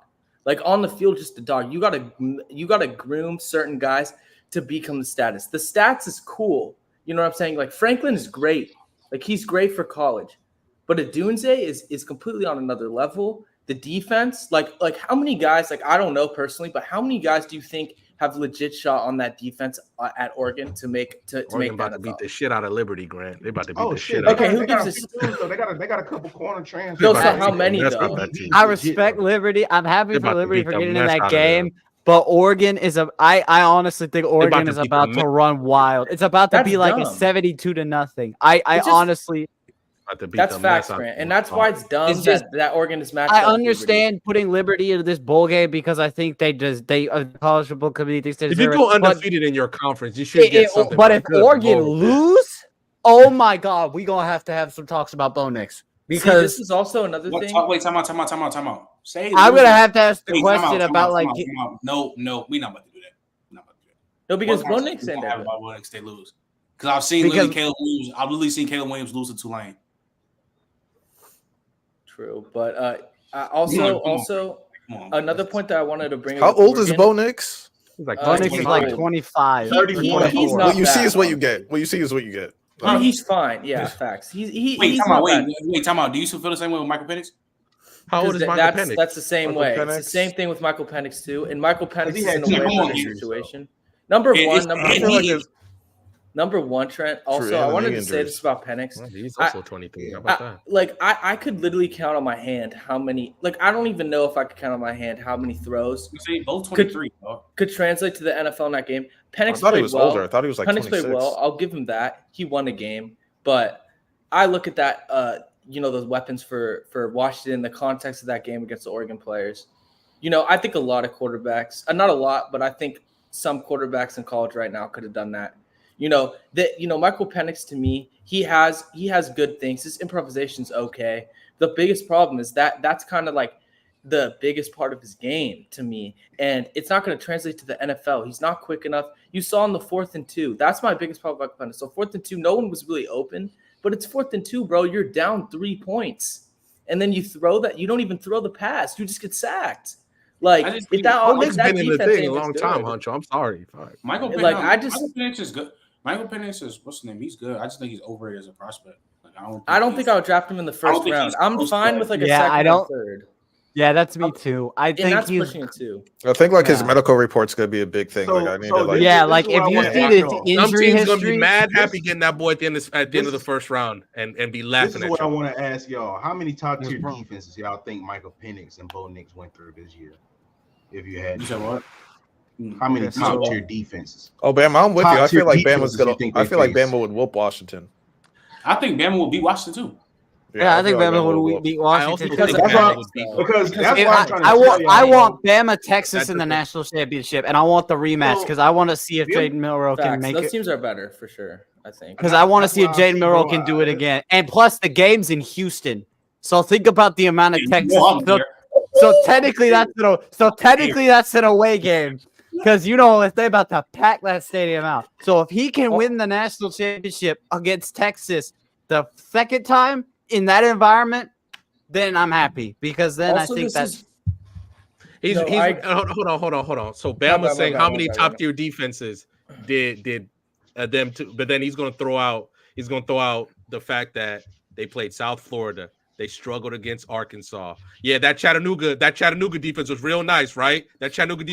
Like on the field, just a dog. You gotta groom certain guys to become the status. The stats is cool. You know what I'm saying? Like Franklin is great. Like he's great for college. But Ndudze is completely on another level. The defense, like how many guys, like I don't know personally, but how many guys do you think have legit shot on that defense at Oregon to make Oregon about to beat the shit out of Liberty, Grant. They about to beat the shit out. Okay, who gives us? They got a couple corner transfers. No, so how many though? I respect Liberty. I'm happy for Liberty for getting in that game. But Oregon is I honestly think Oregon is about to run wild. It's about to be like a 72-0. I honestly. That's facts, Grant, and that's why it's dumb that Oregon is matched. I understand putting Liberty into this bowl game because I think they college football committee thinks they if deserve you go it. undefeated in your conference, you should get something. But if Oregon lose, oh my God, we gonna have to have some talks about Bo Nix because this is also another thing. Wait, time out. Say I'm gonna have to ask the question about like. No, we're not about to do that. No, because Bo Nix ain't there. Bo Nix they lose because I've seen Caleb Williams. I've literally seen Caleb Williams lose to Tulane. True, but also another point that I wanted to bring up. How old is Bo Nix? Bo Nix is like 25. 34. He's not What you see bad. is what you get. What you see is what you get. He's fine. Yeah, facts. He's Time out. Do you still feel the same way with Michael Penix? How old is Michael Penix? That's the same way. It's the same thing with Michael Penix too. And Michael Penix is in a way better situation. Number one, Trent. Also, I wanted to say this about Penix. He's also 23. How about that? I could literally count on my hand how many. Like, I don't even know if I could count on my hand how many throws both 23 could translate to the NFL in that game. Penix I thought he was well. older. I thought he was like Penix 26. played well. I'll give him that. He won a game, but I look at that. Those weapons for Washington in the context of that game against the Oregon players. I think a lot of quarterbacks, not a lot, but I think some quarterbacks in college right now could have done that. Michael Penix to me, he has good things. His improvisation's okay. The biggest problem is that's kind of like the biggest part of his game to me, and it's not going to translate to the NFL. He's not quick enough. You saw in the 4th and 2. That's my biggest problem with Michael Penix. So 4th and 2, no one was really open, but it's 4th and 2, bro. You're down 3 points, and then you throw that. You don't even throw the pass. You just get sacked. Like if Nick's that been in the defense thing a ain't long good. time, Huncho. I'm sorry. Michael Penix, Like, Michael Penix is good. Michael Penix is what's his name? He's good. I just think he's overrated as a prospect. Like I don't think I would draft him in the first round. I'm fine with like a second or third. Yeah, that's me too. I think that's he's pushing it too. I think his medical report's gonna be a big thing. I need to like if you see this Some injury team's gonna history, be mad happy getting that boy at the end of the first round and be laughing This is at what you. I want to ask y'all. How many top tier defenses y'all think Michael Penix and Bo Nix went through this year? If you had, You said what? how many top tier defenses? Oh, Bama, I'm with you. I feel like Bama's gonna. I feel like face. Bama would whoop Washington. I think Bama will beat Washington too. Yeah, I think Bama would beat Washington. Because that's why I'm trying to tell you. I want Bama, Texas in the national championship, and I want the rematch because I want to see if Jaden Milroe can make it. Those teams are better for sure, I think. Because I want to see if Jaden Milroe can do it again. And plus, the game's in Houston, so think about the amount of Texas. So technically, that's an away game. Because if they're about to pack that stadium out. So if he can win the national championship against Texas the second time in that environment, then I'm happy. Because then Also, I think that's hold on. So Bama's saying how many top tier defenses did them to, but then he's gonna throw out the fact that they played South Florida. They struggled against Arkansas. Yeah, that Chattanooga defense was real nice, right? Technically, they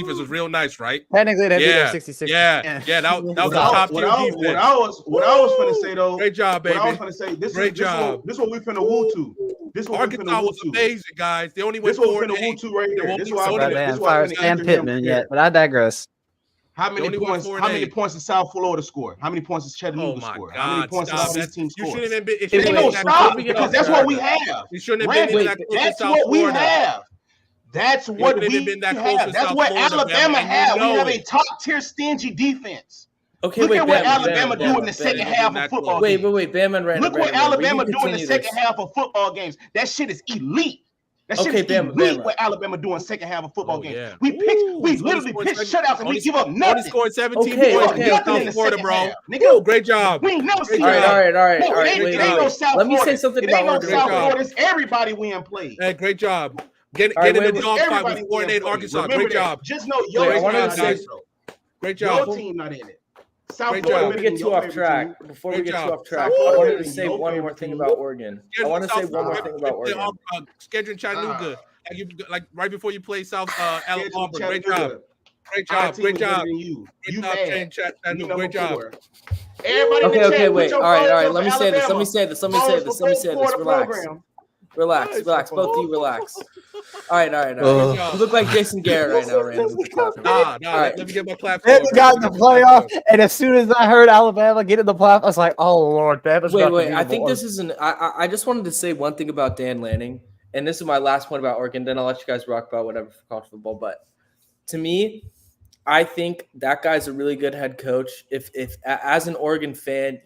beat them 66. Yeah, that was a top tier defense. What I was finna say though. Great job, baby. What I was finna say, this is what we finna woo to. This what Arkansas was amazing, guys. They only went 4-8. This what we finna woo to right here. This is why I Sam Pittman yet, but I digress. How many points did South Florida score? How many points did Chattanooga score? How many points did these teams score? You shouldn't have been. It ain't no stop because that's what we have. You shouldn't have been that close to South Florida. That's what we have. That's what Alabama have. We have a top tier stingy defense. Okay, look at what Alabama do in the second half of football games. Wait, Bama and Randall. Look what Alabama do in the second half of football games. That shit is elite. That shit is elite what Alabama doing second half of football games. Yeah. We literally pitch shutouts and we give up nothing. Only scored 17 points against South Florida, bro. Nigga, great job. We ain't never seen that. All right. It ain't no South Florida. Let me say something about Oregon. South Florida. It's everybody we in play. Hey, great job. Get in the dog fight with 4-8 Arkansas. Great job. Just know your team. Great job. Your team not in it. Before we get too off track, I wanted to say one more thing about Oregon. Scheduling Chattanooga, like right before you play South Alabama. Great job. Great job. Great job. Okay, wait. All right. Let me say this. Relax. Both of you relax. All right. You look like Jason Garrett right now, Randall. Let me get my clap. Bama got in the playoff, and as soon as I heard Alabama get in the playoff, I was like, "Oh Lord, Bama's wait. I think this is I just wanted to say one thing about Dan Lanning, and this is my last point about Oregon. Then I'll let you guys rock about whatever for college football. But to me, I think that guy's a really good head coach. If as an Oregon fan,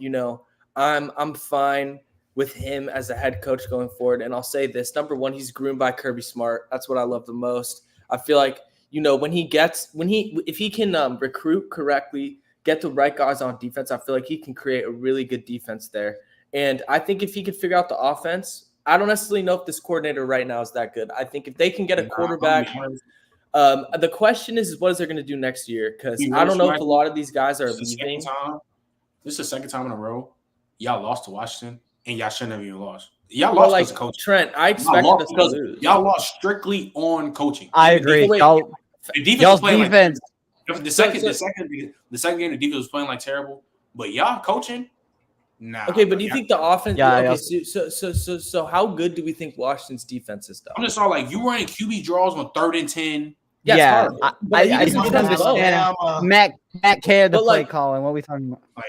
I'm fine with him as a head coach going forward. And I'll say this, number one, he's groomed by Kirby Smart. That's what I love the most. I feel like, if he can recruit correctly, get the right guys on defense, I feel like he can create a really good defense there. And I think if he could figure out the offense, I don't necessarily know if this coordinator right now is that good. I think if they can get a quarterback, the question is what is they're going to do next year? Because I don't know if a lot of these guys are leaving. This is the second time in a row y'all lost to Washington. And y'all shouldn't have even lost. Y'all lost as a coach. Trent, I expected us to lose. Y'all lost strictly on coaching. I agree. The defense was playing defense. Like, the second game, the defense was playing like terrible. But y'all coaching, nah. Okay, but do you think the offense? Yeah. So how good do we think Washington's defense is? Though I'm just all like you running QB draws on 3rd and 10. Yeah, I just don't understand. Matt cared the play calling. What are we talking about? I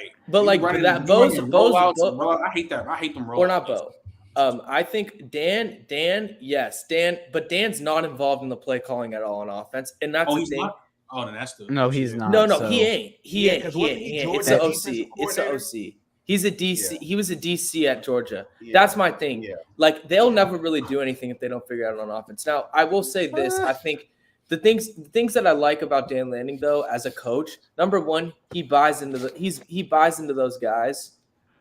hate that. I hate them rolls. Or not both. I think Dan, yes, Dan, but Dan's not involved in the play calling at all on offense, and that's the thing. Oh, then that's the no, he's not. No, he ain't. He ain't. It's the OC. It's the OC. He's a DC. Yeah. He was a DC at Georgia. Yeah. That's my thing. Yeah. Like they'll never really do anything if they don't figure it out on offense. Now, I will say this. I think the things that I like about Dan Lanning though, as a coach, number one, he buys into those guys.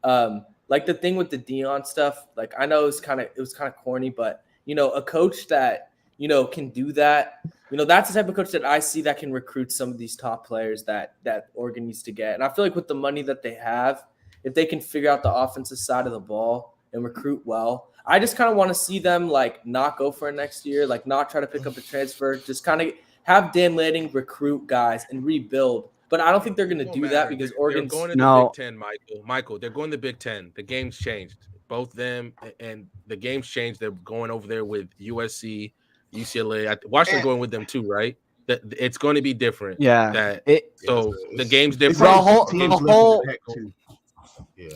Like the thing with the Dion stuff. Like I know it was kind of corny, but a coach that can do that. That's the type of coach that I see that can recruit some of these top players that Oregon needs to get. And I feel like with the money that they have, if they can figure out the offensive side of the ball and recruit well, I just kind of want to see them like not go for it next year, like not try to pick up a transfer, just kind of have Dan Lanning recruit guys and rebuild. But I don't think they're going to do that because Oregon's going to the Big Ten, Michael. They're going to the Big Ten. The game's changed. Both them and the game's changed. They're going over there with USC, UCLA. Washington's going with them too, right? It's going to be different. Yeah. So the game's different.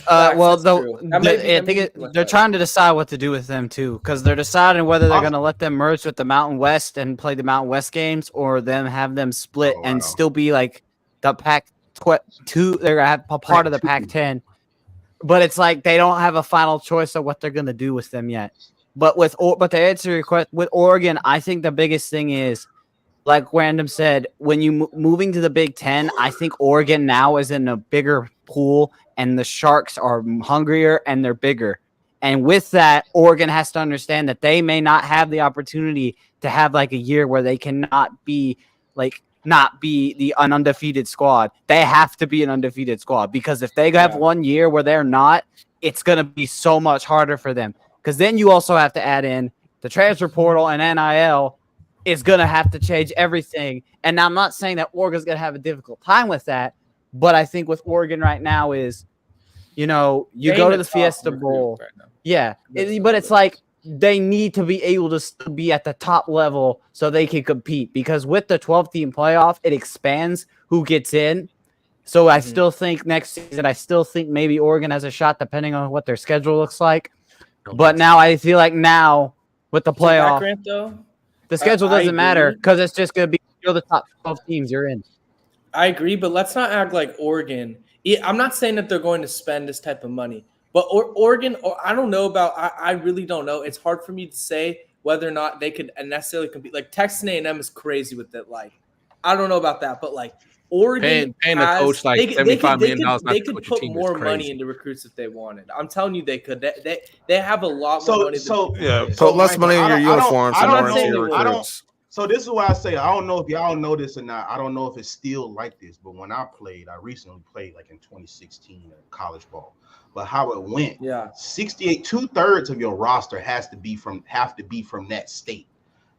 Well, they're trying to decide what to do with them too, because they're deciding whether they're going to let them merge with the Mountain West and play the Mountain West games, or them have them split and still be like the Pac-2. They're gonna have a part of the Pac-10, but it's like they don't have a final choice of what they're going to do with them yet. But to answer your question, with Oregon, I think the biggest thing is, like Random said, when you moving to the Big Ten, I think Oregon now is in a bigger pool, and the Sharks are hungrier and they're bigger. And with that, Oregon has to understand that they may not have the opportunity to have like a year where they cannot be an undefeated squad. They have to be an undefeated squad, because if they have 1 year where they're not, it's going to be so much harder for them. Because then you also have to add in the transfer portal and NIL is going to have to change everything. And I'm not saying that Oregon's going to have a difficult time with that, but I think with Oregon right now is, you go to the Fiesta Bowl. Right, but it's like they need to be able to still be at the top level so they can compete, because with the 12-team playoff, it expands who gets in. So I still think next season, maybe Oregon has a shot depending on what their schedule looks like. But now I feel like with the playoff, the schedule doesn't matter, because it's just going to be the top 12 teams you're in. I agree, but let's not act like Oregon. I'm not saying that they're going to spend this type of money, but Oregon, I don't know about. I really don't know. It's hard for me to say whether or not they could necessarily compete. Like Texas A&M is crazy with it. Like I don't know about that, but like Oregon paying the coach like $75 million. They could put more money into recruits if they wanted. I'm telling you, they could. They have a lot more money. Put less money in your uniforms and more into your recruits. So this is why I say I don't know if y'all know this or not. I don't know if it's still like this, but when I recently played like in 2016 in college ball. But how it went, 68, 2/3 of your roster have to be from that state.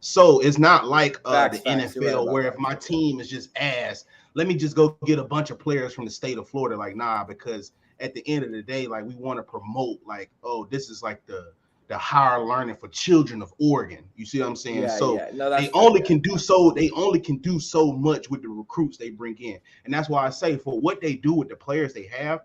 So it's not like the NFL where if my team is just ass, let me just go get a bunch of players from the state of Florida. Like, nah, because at the end of the day, like we want to promote like, oh, this is like the higher learning for children of Oregon. You see what I'm saying? They only can do so much with the recruits they bring in. And that's why I say for what they do with the players they have,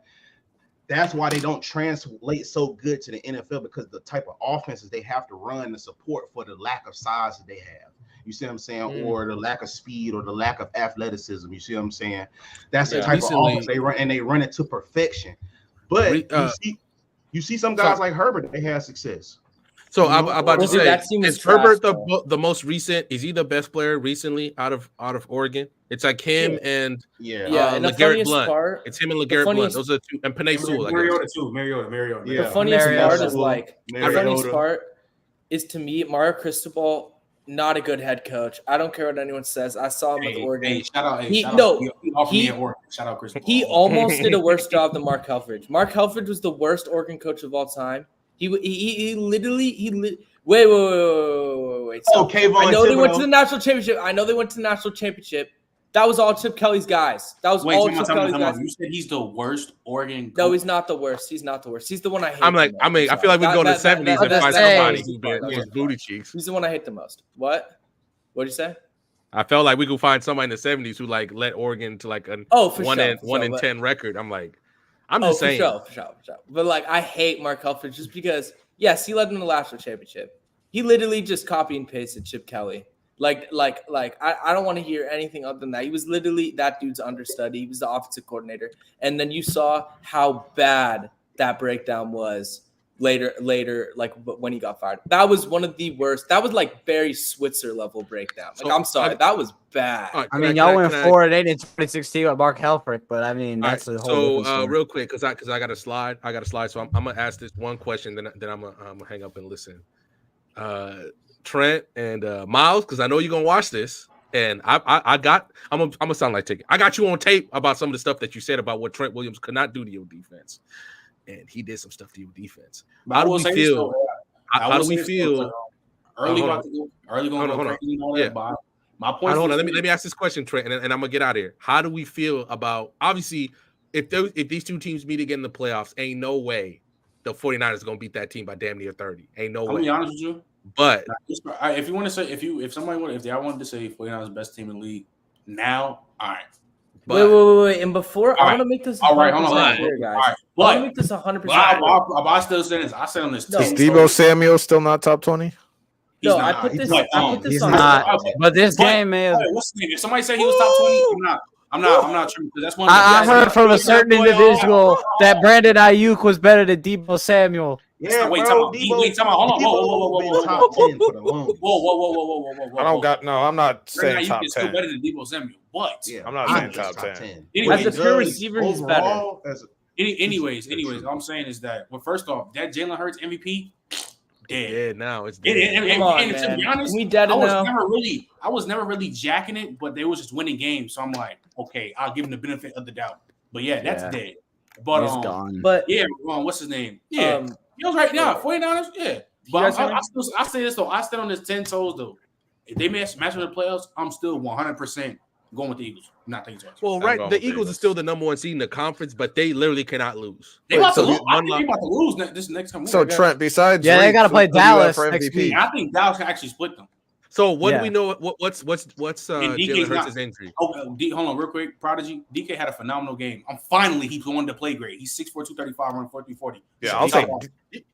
that's why they don't translate so good to the NFL, because the type of offenses they have to run, the support for the lack of size that they have. You see what I'm saying? Or the lack of speed or the lack of athleticism. You see what I'm saying? That's the type of offense they run, and they run it to perfection. But you see some guys like Herbert, they have success. So I'm about to say, is Herbert the most recent? Is he the best player recently out of Oregon? It's like him and LeGarrette Blount. It's him and LeGarrette Blount. Those are the two, and Penei Sewell. Mariota. Yeah. The funniest part is the funniest part is, to me, Mario Cristobal, not a good head coach. I don't care what anyone says. I saw him with Oregon. Shout out Cristobal. He almost did a worse job than Mark Helfrich. Mark Helfrich was the worst Oregon coach of all time. He literally wait. So, I know they went to the national championship. That was all Chip Kelly's guys. All Chip Kelly's guys. You said he's the worst Oregon coach? No, he's not the worst. He's the one I hate. I feel like we go to the 70s and find somebody who's booty cheeks. He's the one I hate the most. What'd you say? I felt like we could find somebody in the 70s who like led Oregon to like a 1-10 record. I'm just saying. For sure. But like, I hate Mark Helfrich just because, yes, he led them to the national championship. He literally just copy and pasted Chip Kelly. I don't want to hear anything other than that. He was literally that dude's understudy. He was the offensive coordinator. And then you saw how bad that breakdown was later, like when he got fired. That was one of the worst. That was like Barry Switzer level breakdown. Like, I'm sorry, that was bad. Y'all went 4-8 in 2016 with Mark Helfrich, but I mean that's the whole. So real quick, because I got a slide. So I'm gonna ask this one question, then I'm gonna hang up and listen. Trent and Miles, because I know you're gonna watch this, and I'm gonna sound like Ticket. I got you on tape about some of the stuff that you said about what Trent Williams could not do to your defense. And he did some stuff to your defense. How do we feel? How do we feel? Early going crazy and all that. But my point. Hold on. Let me ask this question, Trent, and I'm gonna get out of here. How do we feel about, obviously, if these two teams meet again in the playoffs, ain't no way the 49ers are gonna beat that team by damn near 30. Ain't no way. I'll be honest with you. But if you want to say, if y'all wanted to say 49ers best team in the league now, all right. Wait. And before, I want to make this 100% clear, guys. All right. I want to make this 100% clear. I still say this. I said on this. Is Deebo Samuel still not top 20? No, I put this on. But this game, man. What's the name? If somebody said he was top 20, I'm not tripping because that's one. I heard from a certain individual that Brandon Ayuk was better than Deebo Samuel. Yeah, wait, bro, time out. Hold on. Top 10 for the long. Whoa. I'm not saying top 10. Still better than Deebo Samuel, but I'm not saying top 10. As a pure receiver, he's better. Anyways, all I'm saying is that, well, first off, that Jalen Hurts MVP, dead. Yeah, now it's dead. And to be honest, I was never really jacking it, but they was just winning games. So I'm like, okay, I'll give him the benefit of the doubt. But yeah, that's dead. But he's gone. But yeah, what's his name? Yeah, he was right now. 49ers, yeah. But I say this though, I stand on this 10 toes though. If they match in the playoffs, I'm still 100% going with the Eagles. I'm not taking twice. Well, right, the Eagles are still the number 1 seed in the conference, but they literally cannot lose. They about to lose this next time. So Trent, besides they got to play Dallas next week. I think Dallas can actually split them. So what do we know? What's Jalen Hurts' injury? Hold on, real quick. Prodigy DK had a phenomenal game. He's going to play great. He's 6'4", 235, running 4.340. Yeah, I'll say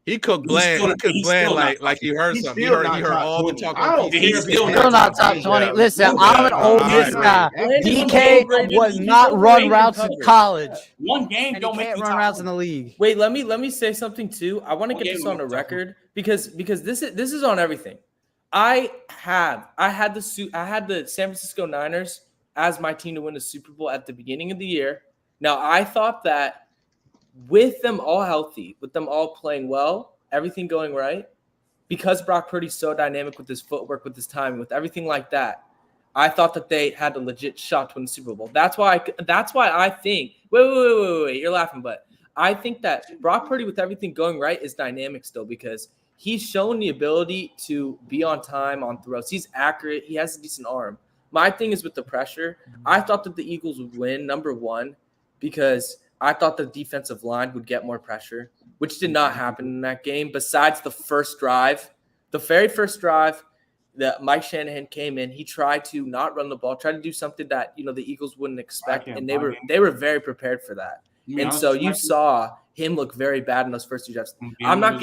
he cooked Bland. He cooked Bland like he heard something. He heard all the talk. He's still not top 20. Listen, I'm an oldest guy. DK was not run routes in college. One game don't make run routes in the league. Wait, let me say something too. I want to get this on the record because this is on everything. I had the San Francisco Niners as my team to win the Super Bowl at the beginning of the year. Now, I thought that with them all healthy, with them all playing well, everything going right, because Brock Purdy's so dynamic with his footwork, with his timing, with everything like that, I thought that they had a legit shot to win the Super Bowl. That's why I think – wait, you're laughing, but I think that Brock Purdy with everything going right is dynamic still because – he's shown the ability to be on time on throws. He's accurate. He has a decent arm. My thing is with the pressure. I thought that the Eagles would win, number one, because I thought the defensive line would get more pressure, which did not happen in that game. Besides the first drive, the very first drive that Mike Shanahan came in, he tried to not run the ball, tried to do something that, the Eagles wouldn't expect, and they were very prepared for that. And so you saw him look very bad in those first 2 drives. I'm not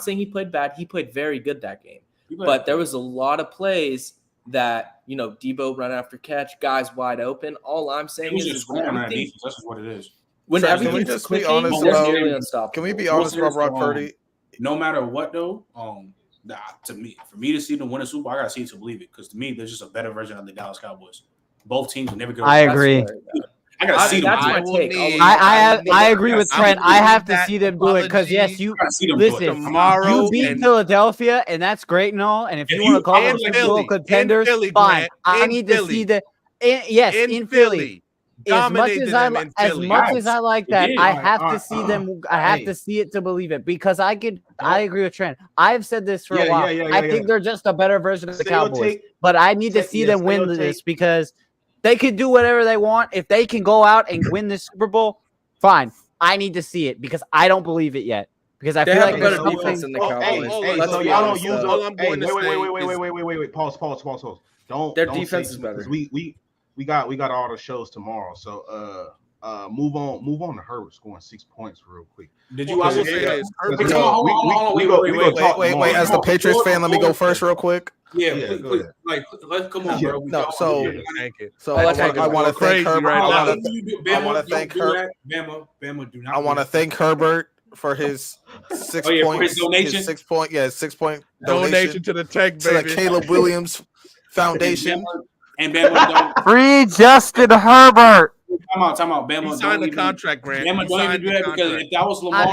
saying he played bad. He played very good that game. But there was a lot of plays that, Deebo run after catch, guys wide open. All I'm saying is that's just what it is. When everything's clicking, nearly unstoppable. Can we be honest about Brock Purdy? No matter what, though, for me to see them win a Super Bowl, I gotta see it to believe it. Because to me, there's just a better version of the Dallas Cowboys. Both teams will never go. I agree. I gotta see them. That's my take. I agree with Trent. I have to see them do it because you beat Philadelphia, and that's great and all. And if you want to call them Super Bowl contenders, fine. I need to see the in Philly. As much as I like that, I have to see them. I have to see it to believe it because I agree with Trent. I've said this for a while. I think they're just a better version of the Cowboys, but I need to see them win this because. They could do whatever they want. If they can go out and win this Super Bowl, fine. I need to see it because I don't believe it yet. Because I feel like there's better defense in the Cowboys. So y'all don't use wait. Pause. Their defense is better. We got all the shows tomorrow. So move on to Herbert scoring 6 points real quick. Did you also say this? Wait. As the Patriots fan, let me go first real quick. Yeah, please. Like, come on, bro. No, I want to thank Herbert. I want to thank Herbert. Bama, do not. I want to thank Herbert for his 6 points. His 6 point donation to the tech, baby. To the Caleb Williams Foundation. And Bama free Justin Herbert. Time out. Bama he signed the contract, Grant. Bama don't even do that because if that was Lamar,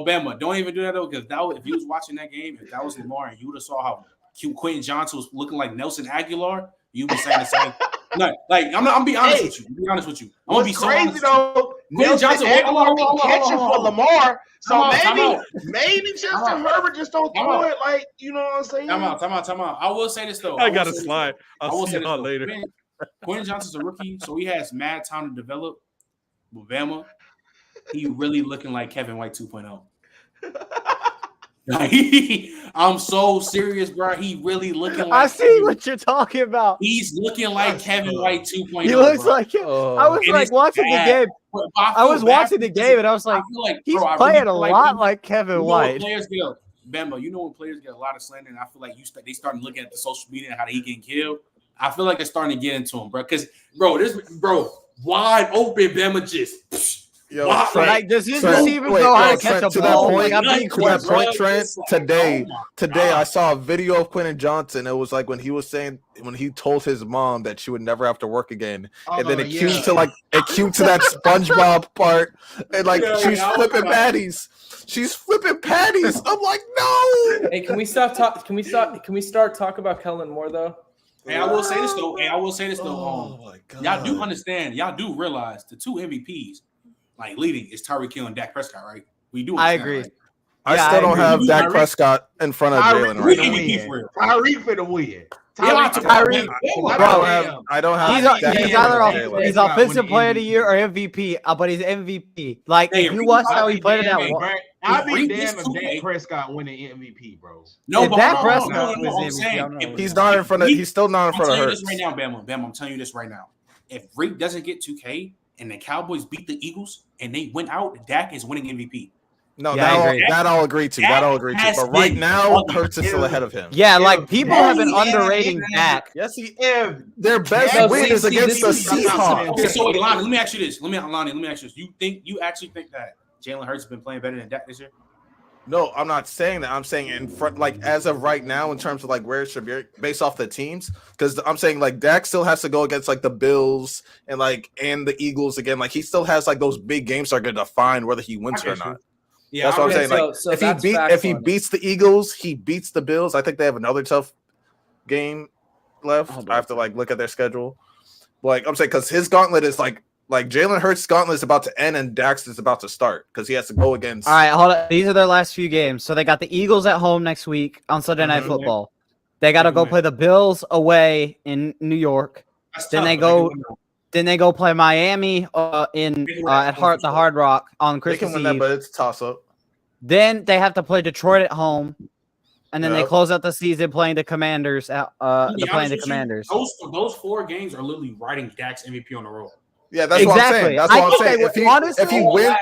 Bama, don't even do that though. Because if you was watching that game, if that was Lamar, and you would have saw how Quentin Johnston was looking like Nelson Aguilar, you'd be saying the same. No, like I'm be honest with you. I'm gonna be so crazy though. Quentin Johnson catching for Lamar. So maybe Justin Herbert just don't throw it like, you know what I'm saying? Time out. I will say this though. I got to slide. I'll see y'all later. Quentin Johnston's a rookie, so he has mad time to develop. With Bama, he really looking like Kevin White 2.0. I'm so serious, bro. He really looking like I see what you're talking about. He's looking like Kevin White 2.0. He looks bro. like him. I was like watching the game. I was watching the game and I was like, he's playing a lot like Kevin White. Players get Bama, you know when players get a lot of slander, and I feel like they starting looking at the social media and how they getting killed. I feel like it's starting to get into him, bro. Because wide open Bama just. Yo, like, does his receivers know how to catch a ball? Trent, today I saw a video of Quentin Johnston. It was like when he told his mom that she would never have to work again, and then it cued to that SpongeBob part, and she's flipping patties. She's flipping patties. I'm like, no. Hey, can we start talking about Kellen more though? Hey, I will say this though. Oh my God. Y'all do understand. Y'all do realize the two MVPs. Leading is Tyreek Hill and Dak Prescott, right? We do. I agree. I still don't have Dak Prescott in front of Jalen right now. Tyreek for the win. Tyreek, I don't have. He's offensive player of the year or MVP, but he's MVP. If you watch how he played in that one, I'd be damn if Dak Prescott winning MVP, bro. No, but Dak Prescott was MVP. He's not in front of. He's still not in front of Hurts. Right now, Bama. I'm telling you this right now. If Reek doesn't get 2K and the Cowboys beat the Eagles and they went out, Dak is winning MVP. No, that I'll agree to. But right now, Hurts is still ahead of him. Yeah, people have been underrating Dak. Yes, he is. Their best win is against the Seahawks. Okay, so Lonnie, let me ask you this. Let me ask you this. You actually think that Jalen Hurts has been playing better than Dak this year? No, I'm not saying that. I'm saying in front, as of right now, in terms of where it should be based off the teams, because I'm saying Dak still has to go against the Bills and the Eagles again. He still has those big games that are going to define whether he wins or not. Yeah, that's what I'm saying. So if he beats the Eagles, he beats the Bills. I think they have another tough game left. I have to look at their schedule. I'm saying because his gauntlet is Jalen Hurts' gauntlet is about to end and Dak's is about to start because he has to go against. All right, hold on. These are their last few games. So they got the Eagles at home next week on Sunday Night Football. They got to go play the Bills away in New York. Then they go play Miami at the Hard Rock on Christmas Eve. They can win that, but it's a toss-up. Then they have to play Detroit at home, and then they close out the season playing the Commanders. Commanders. Those 4 games are literally writing Dak's MVP on the roll. Yeah, that's what I'm saying. That's what I'm saying. If he wins,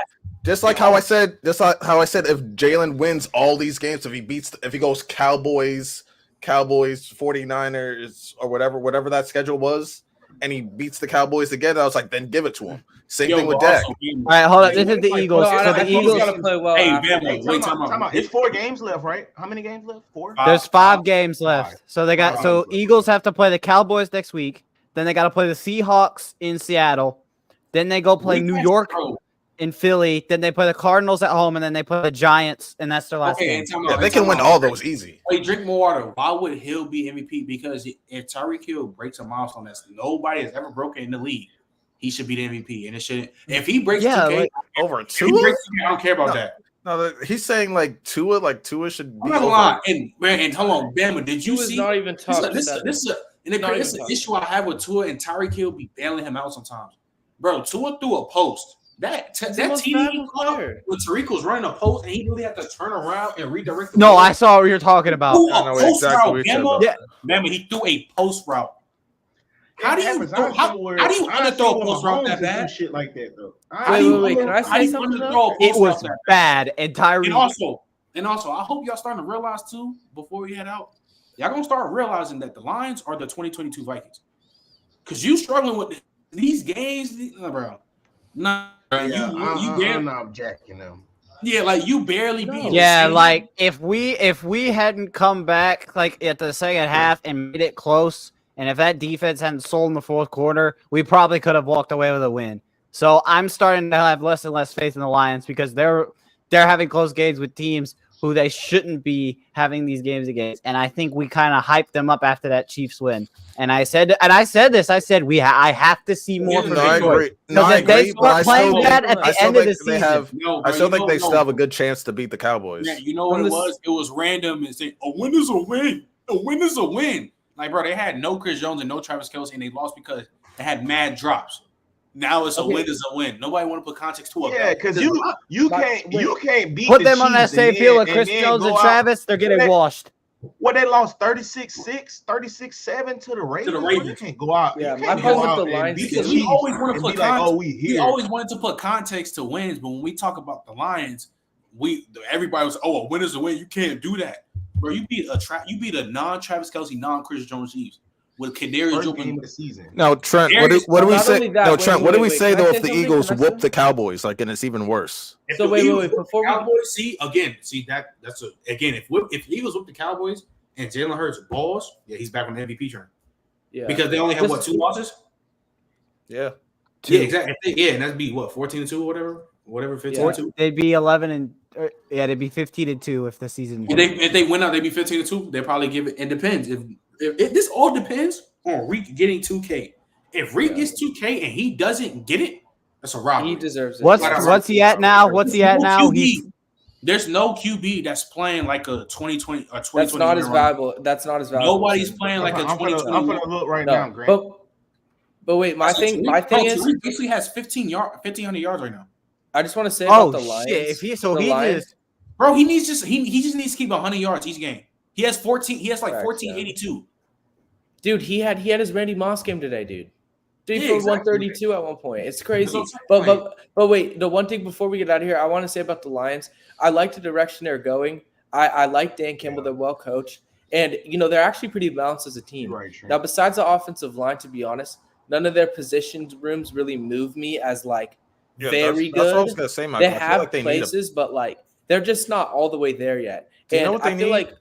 just like how I said, if Jalen wins all these games, if he goes Cowboys, 49ers, or whatever that schedule was, and he beats the Cowboys again, I was like, then give it to him. Same thing with Dak. All right, hold on. This is the Eagles. So the Eagles got to play well. Hey, time out. It's 4 games left, right? How many games left? 4. There's 5 games left. So they got Eagles have to play the Cowboys next week. Then they got to play the Seahawks in Seattle. Then they go play New York in Philly. Then they play the Cardinals at home, and then they play the Giants, and that's their last game. Yeah, they can win all those easy. Wait, drink more water. Why would Hill be MVP? Because if Tyreek Hill breaks a milestone that nobody has ever broken in the league, he should be the MVP, and it shouldn't. If he breaks 2K over 2, I don't care about that. No, he's saying Tua should be. I'm not gonna lie. And hold on, Bama, did you see? Not even talking. This is an issue I have with Tua, and Tyreek Hill be bailing him out sometimes. Bro, Tua threw a post. That team when Tyreek was running a post, and he really had to turn around and redirect. No, I saw what you're talking about. I know exactly Bama, he threw a post route. How do you underthrow a post route that bad? Shit like that though. Wait. Can I say something? It was bad, and Tyreek. And also, I hope y'all starting to realize too before we head out. Y'all gonna start realizing that the Lions are the 2022 Vikings. Cause you struggling with these games, bro. Nah, I'm not objecting them. Yeah, you barely beat. Yeah, if we hadn't come back at the second half and made it close, and if that defense hadn't sold in the fourth quarter, we probably could have walked away with a win. So I'm starting to have less and less faith in the Lions because they're having close games with teams who they shouldn't be having these games against. And I think we kind of hyped them up after that Chiefs win. And I said I have to see more from Detroit. If they start playing that at the end of the season, I still think they still have a good chance to beat the Cowboys. Yeah, you know what it was? It was random and saying a win is a win. A win is a win. Bro, they had no Chris Jones and no Travis Kelce, and they lost because they had mad drops. Now it's a win is a win. Nobody want to put context to it. Yeah, because you can't beat put the them on that Chiefs same field with Chris then Jones and go out- Travis. They're getting washed. Well, they lost 36-6, 36-7 to the Ravens. You can't go out. Yeah, you my can't problem go with out the and Lions beat is the Because we Chiefs always want to and put be like, context. oh, we here. We always wanted to put context to wins, but when we talk about the Lions, everybody was, a win is a win. You can't do that, bro. You beat a non-Travis Kelce, non-Chris Jones Chiefs with Kadarius First game Jones. of the season. Now, Trent, what do we Not say? only that, No, wait, Trent, wait, what do we wait, say can I though say if the something? Eagles Can I say whoop the Cowboys, like, and it's even worse? If So the wait, Eagles before whoop the Cowboys, if the Eagles whoop the Cowboys and Jalen Hurts balls, he's back on the MVP train. Yeah. Because they only have 2 losses. Yeah. Yeah, exactly. And that'd be 14-2 or whatever, 15-2. They'd be 11 they'd be 15-2 if the season. If they win out, they'd be 15-2. They probably give it. It depends. If this all depends on Reek getting 2K. If Reek gets 2K and he doesn't get it, that's a robbery. He deserves it. What's he at now? There's no QB that's playing like a 2020 or 2020. That's not as valuable. That's not as valuable. Nobody's playing like a 2020. I'm gonna look right now, Grant. But wait, my thing is he basically has 1,500 yards right now. I just want to say about the Lions. Bro, he just needs to keep 100 yards each game. He has 14. He has like 1482. Dude, he had his Randy Moss game today, dude. Dude, Yeah, for exactly. 132 at one point. It's crazy. But wait, the one thing before we get out of here, I want to say about the Lions. I like the direction they're going. I like Dan Campbell. They're well coached. And, they're actually pretty balanced as a team. Right. Now, besides the offensive line, to be honest, none of their position rooms really move me as, very good. That's what I was going to say, Michael. They have places, but, they're just not all the way there yet. And I feel like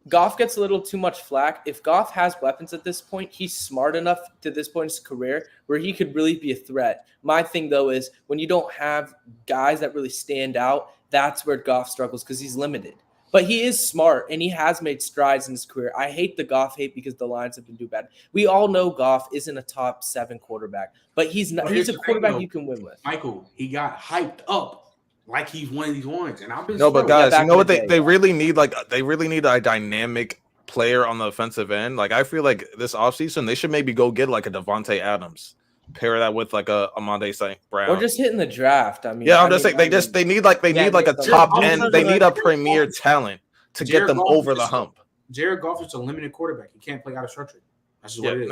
Goff gets a little too much flack. If Goff has weapons at this point, he's smart enough to this point in his career where he could really be a threat. My thing, though, is when you don't have guys that really stand out, that's where Goff struggles because he's limited. But he is smart, and he has made strides in his career. I hate the Goff hate because the Lions have been doing bad. We all know Goff isn't a top 7 quarterback, but he's not. He's a quarterback you can win with. Michael, he got hyped up like he's one of these ones, and I've been. No, but guys, you know what they really need? They really need a dynamic player on the offensive end. I feel like this offseason they should maybe go get a Devontae Adams, pair that with a Amon-Ra St. Brown, or just hitting the draft. I mean, I'm just saying they need a top end. They need a premier talent to get them over the hump. Jared Goff is a limited quarterback. He can't play out of structure. That's just what it is.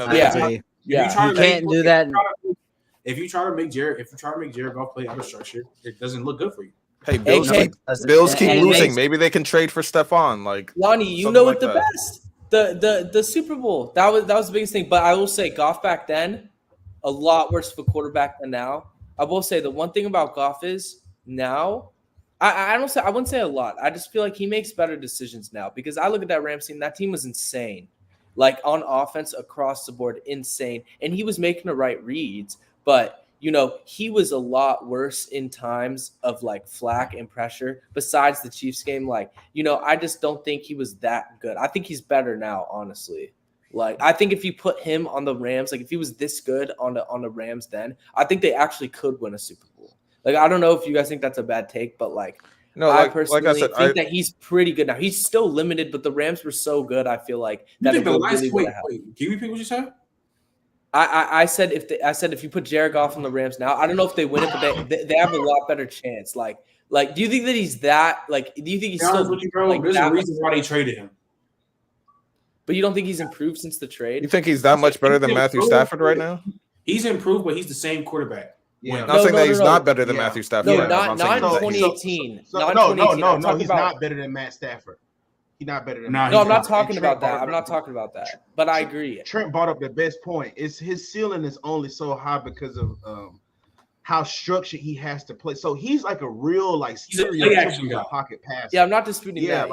You can't do that. If you try to make Jared Goff play out of structure, it doesn't look good for you. Hey, Bills keep losing. Maybe they can trade for Stephon. Lonnie, you know what the best the Super Bowl that was the biggest thing. But I will say, Goff back then a lot worse of a quarterback than now. I will say the one thing about Goff is now. I wouldn't say a lot. I just feel like he makes better decisions now because I look at that Rams team. That team was insane, on offense across the board, insane, and he was making the right reads. But, he was a lot worse in times of flack and pressure besides the Chiefs game. I just don't think he was that good. I think he's better now, honestly. I think if you put him on the Rams, if he was this good on the Rams then, I think they actually could win a Super Bowl. I don't know if you guys think that's a bad take, but no, I personally think that he's pretty good now. He's still limited, but the Rams were so good, I feel like that it would really wait. Can you repeat what you said? I said if you put Jared Goff on the Rams now, I don't know if they win it, but they have a lot better chance. Do you think that he's that? Do you think he's still? There's a reason why they traded him. But you don't think he's improved since the trade? You think he's that much better than Matthew Stafford right now? He's improved, but he's the same quarterback. Yeah, I'm not saying that he's not better than Matthew Stafford. No, not in 2018. No, he's not better than Matt Stafford. He's not better than. No, I'm not talking about that. I'm not talking about that. But I agree. Trent brought up the best point. It's his ceiling is only so high because of how structured he has to play. So he's a real stereotypical pocket passer. Yeah, I'm not disputing that.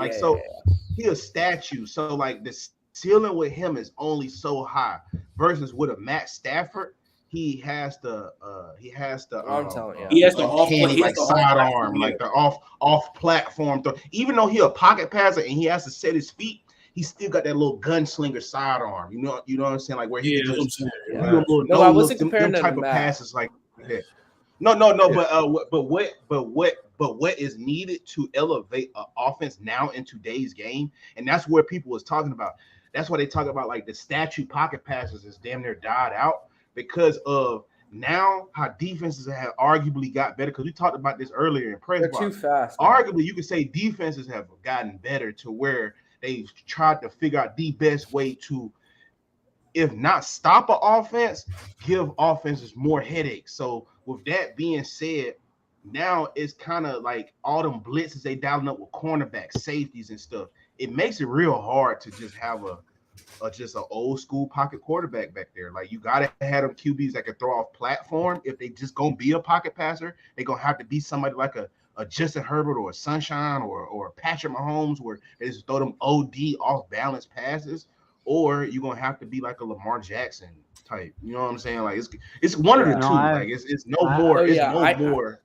He's a statue. So the ceiling with him is only so high versus with a Matt Stafford. He has the I'm telling you. He has the off sidearm, the off platform throw. Even though he's a pocket passer and he has to set his feet, he still got that little gunslinger sidearm. You know what I'm saying? Where he just I wasn't comparing them type of passes like that. No. But what is needed to elevate an offense now in today's game, and that's where people was talking about. That's why they talk about the statue pocket passes is damn near died out. Because of now how defenses have arguably got better, because we talked about this earlier in press They're box. too fast. Man. Arguably, you could say defenses have gotten better to where they've tried to figure out the best way to, if not stop an offense, give offenses more headaches. So with that being said, now it's kind of like all them blitzes they dialing up with cornerbacks, safeties, and stuff. It makes it real hard to just have just an old school pocket quarterback back there. Like you gotta have them QBs that can throw off platform. If they just gonna be a pocket passer, they gonna have to be somebody like a Justin Herbert or a Sunshine or a Patrick Mahomes, where they just throw them OD off balance passes, or you're gonna have to be like a Lamar Jackson type. You know what I'm saying? Like it's one of the two. Like it's no more.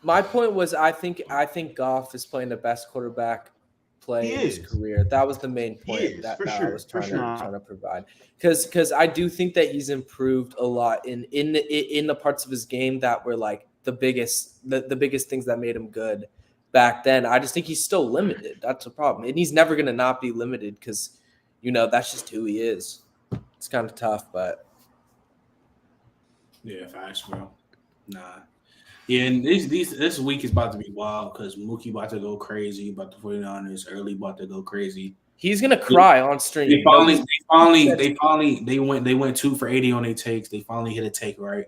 My point was I think Goff is playing the best quarterback play in his career. That was the main point that I was trying to provide. Because I do think that he's improved a lot in the parts of his game that were like the biggest things that made him good back then. I just think he's still limited. That's the problem. And he's never gonna not be limited because that's just who he is. It's kind of tough, but yeah, facts, bro. Nah. Yeah, and this week is about to be wild because Mookie about to go crazy about the 49ers. Early about to go crazy. He's gonna cry on stream. They went 2 for 80 on their takes. They finally hit a take right.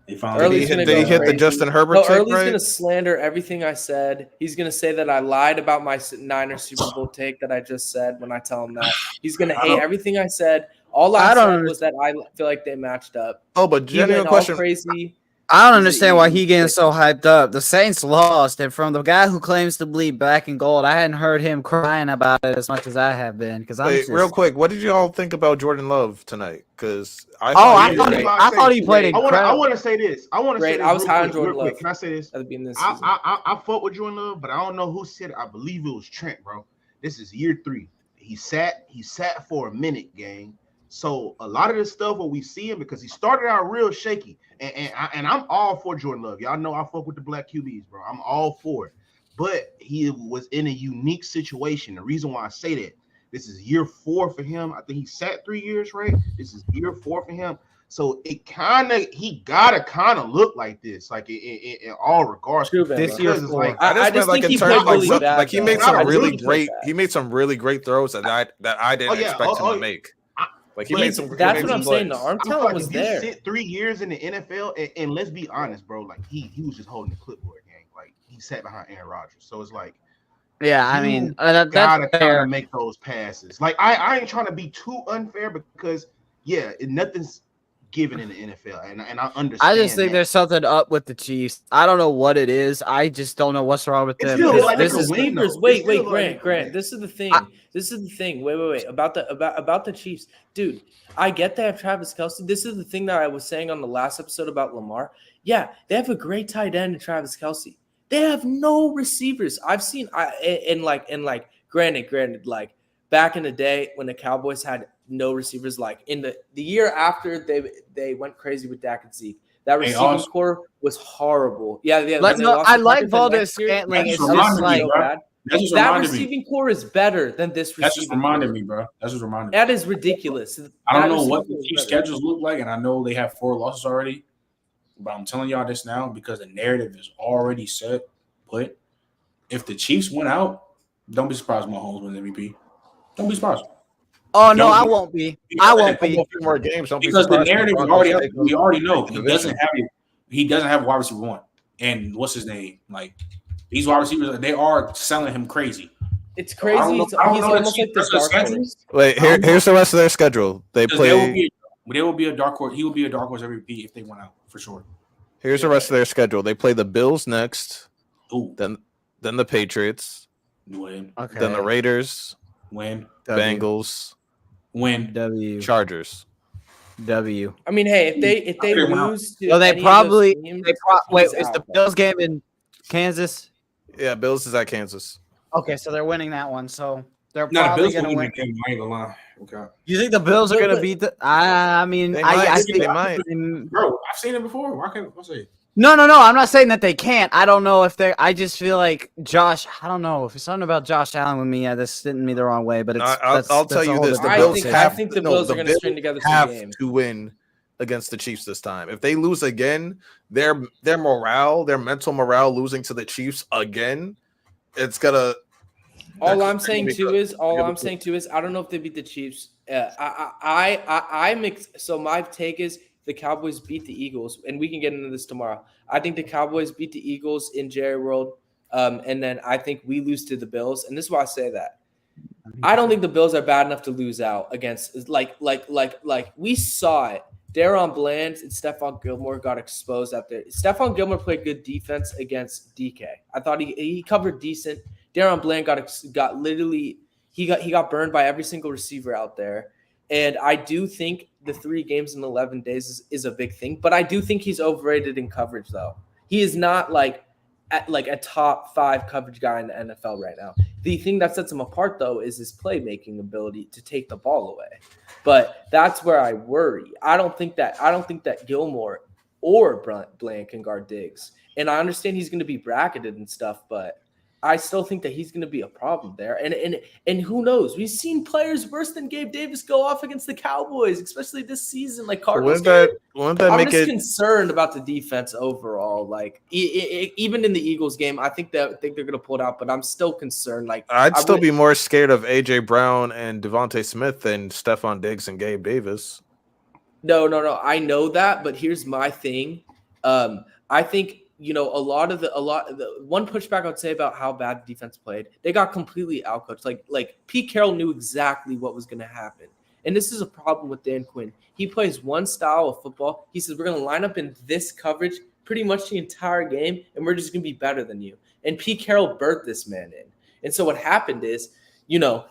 They hit the Justin Herbert take Early's right. Gonna slander everything I said. He's gonna say that I lied about my Niners Super Bowl take that I just said when I tell him that. He's gonna hate everything I said. All I said was that I feel like they matched up. Oh, but genuine question. Crazy. I don't understand why he getting so hyped up. The Saints lost, and from the guy who claims to bleed black and gold, I hadn't heard him crying about it as much as I have been. Real quick, what did you all think about Jordan Love tonight? Because I thought he played incredible. I want to say this. I was high on Jordan Love. Can I say this? I fought with Jordan Love, but I don't know who said it. I believe it was Trent, bro. This is year 3. He sat for a minute, gang. So a lot of this stuff what we see him, because he started out real shaky, and I'm all for Jordan Love. Y'all know I fuck with the black QBs, bro. I'm all for it. But he was in a unique situation. The reason why I say that, this is year 4 for him. I think he sat 3 years, right? This is year 4 for him. So he gotta look like this, like in all regards. This year, I just think he played really bad. Like he made some really great. He made some really great throws that I didn't expect him to make. Like he made some. That's what I'm saying. The arm talent was there. Sit 3 years in the NFL, and let's be honest, bro. Like he was just holding the clipboard, gang. Like he sat behind Aaron Rodgers, so it's like, yeah, I mean, that's gotta kind of make those passes. Like I ain't trying to be too unfair because nothing's given in the NFL, and I understand. I just think there's something up with the Chiefs. I don't know what it is. I just don't know what's wrong with them. This is wait, Grant. This is the thing. Wait. About the Chiefs, dude. I get they have Travis Kelce. This is the thing that I was saying on the last episode about Lamar. Yeah, they have a great tight end in Travis Kelce. They have no receivers. I've seen granted, like back in the day when the Cowboys had no receivers, like in the year after they went crazy with Dak and Zeke. That receiving core was horrible. Yeah. I like Valdez-Scantling. It's just like that receiving core is better than this receiving. That just reminded me, bro. That is ridiculous. I don't know what the Chiefs' schedules look like, and I know they have 4 losses already. But I'm telling y'all this now because the narrative is already set. But if the Chiefs win out, don't be surprised Mahomes wins MVP. Don't be surprised. Oh no, I won't be. I won't be. A few more games, because the narrative is already up. We already know he doesn't have it. He doesn't have wide receiver 1. And what's his name? Like these wide receivers, they are selling him crazy. It's crazy. He's almost like the dark horse. Wait, here's the rest of their schedule. They play. They will be a dark horse. He will be a dark horse MVP if they went out for sure. Here's the rest of their schedule. They play the Bills next. Ooh. Then the Patriots. Win. Okay. Then the Raiders. Win. Bengals. Win. W. Chargers. W. I mean, hey, if they lose, to they any probably. of those teams, Wait, he's is out. the Bills game in Kansas? Yeah, Bills is at Kansas. Okay, so they're winning that one. So they're No, the probably Bills going to will win. win. I ain't gonna lie. Okay. You think the Bills are going to beat the? I mean, I think they might. Bro, I've seen it before. Why can't I say? No. I'm not saying that they can't. I don't know if they're. I just feel like Josh. I don't know if it's something about Josh Allen with me. Yeah, this sitting me the wrong way. But it's. I'll tell you this: the I Bills think the Bills are going to string together some games to win against the Chiefs this time. If they lose again, their mental morale losing to the Chiefs again, it's gonna. All I'm saying too is I don't know if they beat the Chiefs. I mix. So my take is the Cowboys beat the Eagles, and we can get into this tomorrow. I think the Cowboys beat the Eagles in Jerry World, and then I think we lose to the Bills. And this is why I say that. I don't think the Bills are bad enough to lose out against like we saw it. Daron Bland and Stephon Gilmore got exposed out there. Stephon Gilmore played good defense against DK. I thought he covered decent. Daron Bland got literally he got burned by every single receiver out there. And I do think the 3 games in 11 days is a big thing. But I do think he's overrated in coverage, though. He is not like a top 5 coverage guy in the NFL right now. The thing that sets him apart, though, is his playmaking ability to take the ball away. But that's where I worry. I don't think that Gilmore or Bland can guard Diggs. And I understand he's going to be bracketed and stuff, but I still think that he's going to be a problem there. And who knows? We've seen players worse than Gabe Davis go off against the Cowboys, especially this season. Like Cardinals. I'm just concerned about the defense overall. Like even in the Eagles game, I think they're going to pull it out, but I'm still concerned. Like I'd still be more scared of AJ Brown and Devontae Smith than Stephon Diggs and Gabe Davis. No. I know that, but here's my thing. I think. You know, a lot of the one pushback I'd say about how bad the defense played, they got completely outcoached. Like Pete Carroll knew exactly what was going to happen. And this is a problem with Dan Quinn. He plays one style of football. He says, we're going to line up in this coverage pretty much the entire game, and we're just going to be better than you. And Pete Carroll birthed this man in. And so what happened is, you know,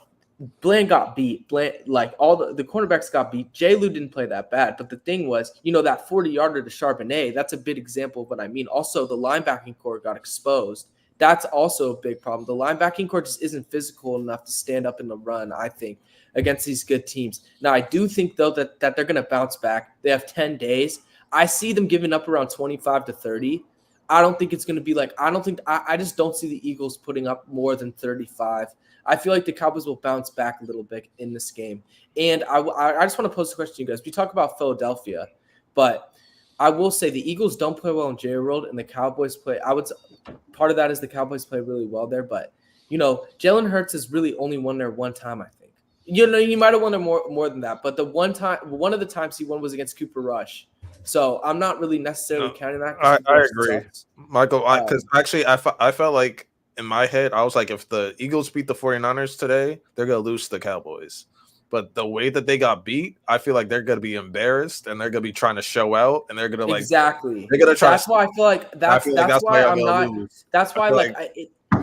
Bland got beat. Like all the cornerbacks got beat. J. Lou didn't play that bad. But the thing was, you know, that 40-yarder to Charbonnet, that's a big example of what I mean. Also, the linebacking core got exposed. That's also a big problem. The linebacking core just isn't physical enough to stand up in the run, I think, against these good teams. Now, I do think, though, that they're going to bounce back. They have 10 days. I see them giving up around 25 to 30. I don't think it's going to be like – I just don't see the Eagles putting up more than 35. I feel like the Cowboys will bounce back a little bit in this game. And I just want to pose a question to you guys. We talk about Philadelphia, but I will say the Eagles don't play well in Jerry World, and the Cowboys play – part of that is the Cowboys play really well there. But, you know, Jalen Hurts has really only won there one time, I think. You know, he might have won there more than that. But one of the times he won was against Cooper Rush. So I'm not really necessarily counting that. I agree, Michael, because actually I felt like in my head, I was like, if the Eagles beat the 49ers today, they're going to lose to the Cowboys. But the way that they got beat, I feel like they're going to be embarrassed and they're going to be trying to show out and they're going to like exactly. They're going to try. That's why I feel like that's why I'm not. Lose. That's why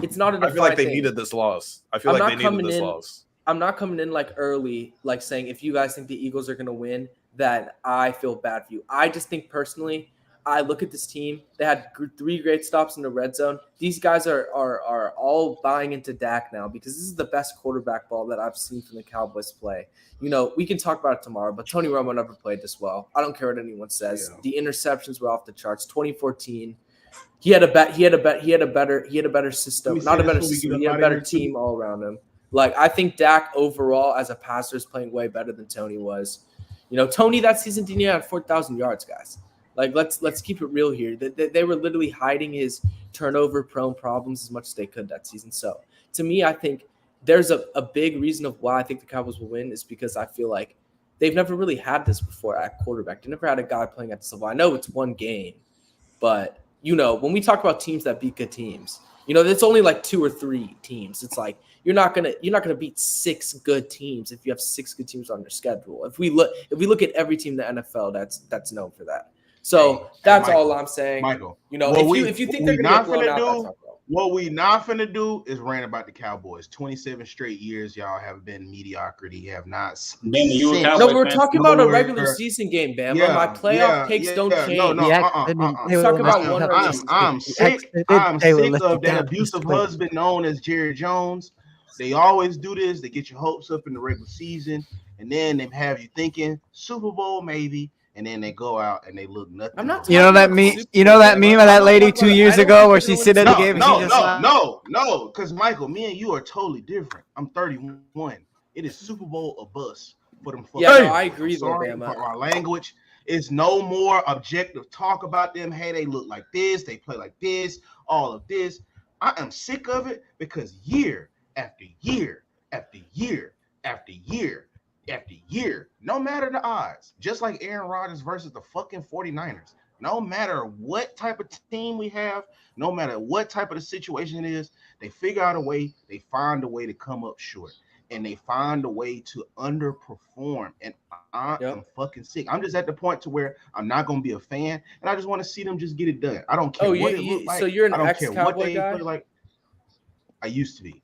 it's not. I feel like they needed this loss. I feel like they needed this loss. I'm not coming in like early, like saying if you guys think the Eagles are going to win, that I feel bad for you. I just think personally, I look at this team. They had 3 great stops in the red zone. These guys are all buying into Dak now because this is the best quarterback ball that I've seen from the Cowboys play. You know, we can talk about it tomorrow, but Tony Romo never played this well. I don't care what anyone says. Yeah. The interceptions were off the charts. 2014, he had a better system. Not a better system. He had a better team all around him. Like I think Dak overall as a passer is playing way better than Tony was. You know, Tony that season didn't even have 4,000 yards, guys. Like, let's keep it real here. They were literally hiding his turnover-prone problems as much as they could that season. So, to me, I think there's a big reason of why I think the Cowboys will win is because I feel like they've never really had this before at quarterback. They never had a guy playing at this level. I know it's one game, but, you know, when we talk about teams that beat good teams, you know, it's only like 2 or 3 teams. It's like you're not gonna beat 6 good teams if you have 6 good teams on your schedule. If we look at every team in the NFL that's known for that. So that's Michael, all I'm saying. Michael, you know, if you think they're going to get blown out, what we not finna do is rant about the Cowboys. 27 straight years, y'all have been mediocrity. You have not. No, we're talking about a regular season game, Bama. Yeah, my playoff takes don't change. Let's talk about one. I'm sick. I'm sick of that abusive husband known as Jerry Jones. They always do this. They get your hopes up in the regular season, and then they have you thinking Super Bowl maybe. And then they go out and they look nothing. You know that meme of that lady 2 years ago where she sit at the game and she just no, because Michael, me and you are totally different. I'm 31. It is Super Bowl or bust for them. Yeah, no, I agree. Sorry for our language. It's no more objective talk about them. Hey, they look like this, they play like this, all of this. I am sick of it because year after year after year after year after year, no matter the odds, just like Aaron Rodgers versus the fucking 49ers, no matter what type of team we have, no matter what type of the situation it is, they figure out a way, they find a way to come up short. And they find a way to underperform. And I am fucking sick. I'm just at the point to where I'm not going to be a fan. And I just want to see them just get it done. I don't care what it looks like. So you're an I don't care ex-Cowboy what they guy? look like. I used to be.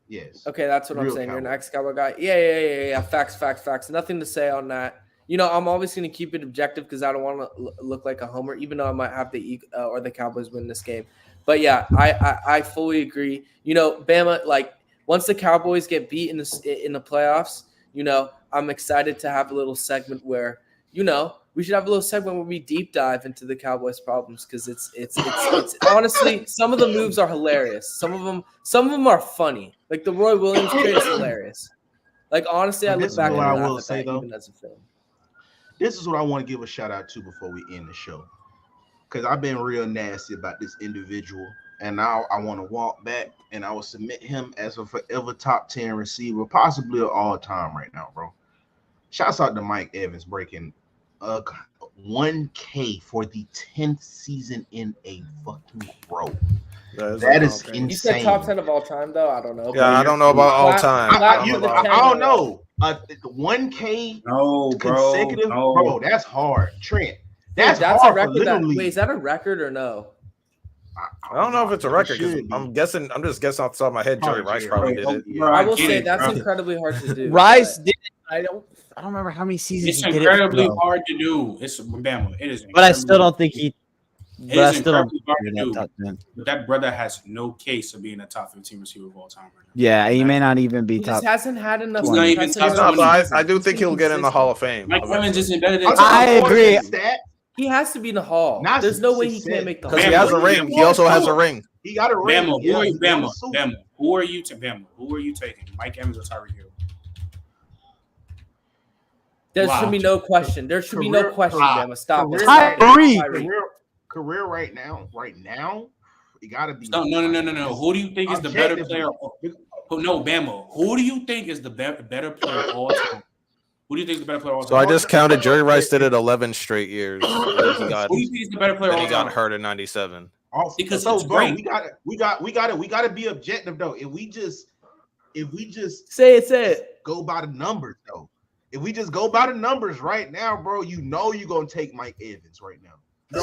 Yes. Okay, that's what I'm saying. You're an ex-Cowboy guy. Yeah. Facts. Nothing to say on that. You know, I'm always going to keep it objective because I don't want to look like a homer, even though I might have the Cowboys win this game. But yeah, I fully agree. You know, Bama, like, once the Cowboys get beat in the playoffs, you know, I'm excited to have a little segment where, you know, we should have a little segment where we deep dive into the Cowboys' problems because it's honestly, some of the moves are hilarious. Some of them are funny. Like the Roy Williams trade is hilarious. Like honestly, I look back and laugh at that even as a film. This is what I want to give a shout out to before we end the show, because I've been real nasty about this individual. And now I want to walk back and I will submit him as a forever top 10 receiver, possibly of all time right now, bro. Shouts out to Mike Evans breaking 1K for the 10th season in a fucking row. That is insane. You said top 10 of all time, though? I don't know. Yeah, I don't know about all time. I don't know. 1K consecutive, bro, that's hard. Trent, that's a record. Wait, is that a record or no? I don't know if it's a record because I'm just guessing off the top of my head. Jerry Rice probably did it. I will say that's incredibly hard to do. Rice did it. I don't remember how many seasons. It's incredibly hard to do. It's Bama. It is. But I still don't think he. It is incredibly hard to do. But that brother has no case of being a top 15 receiver of all time right now. Yeah, he may not even be top. He just hasn't had enough. He's not even top 20. I do think he'll get in the Hall of Fame. Mike Evans isn't better than. I agree. He has to be in the Hall. There's no way he can't make the Hall. Because he has a ring. He also has a ring. He got a ring. Bama. Who are you taking? Mike Evans or Tyreek Hill? There should be no question. There should be no question, Bama. Stop it. Career right now, it gotta be. No. Who do you think is the better player? No, Bama. Who do you think is the better player of all time? Who do you think is the better player of all time? So I just counted. Jerry Rice did it 11 straight years. Who do you think is the better player of all time? He got hurt in '97. Because so, it's bro, great. we gotta be objective though. If we just say it. Go by the numbers though. If we just go by the numbers right now, bro, you know you're gonna take Mike Evans right now. And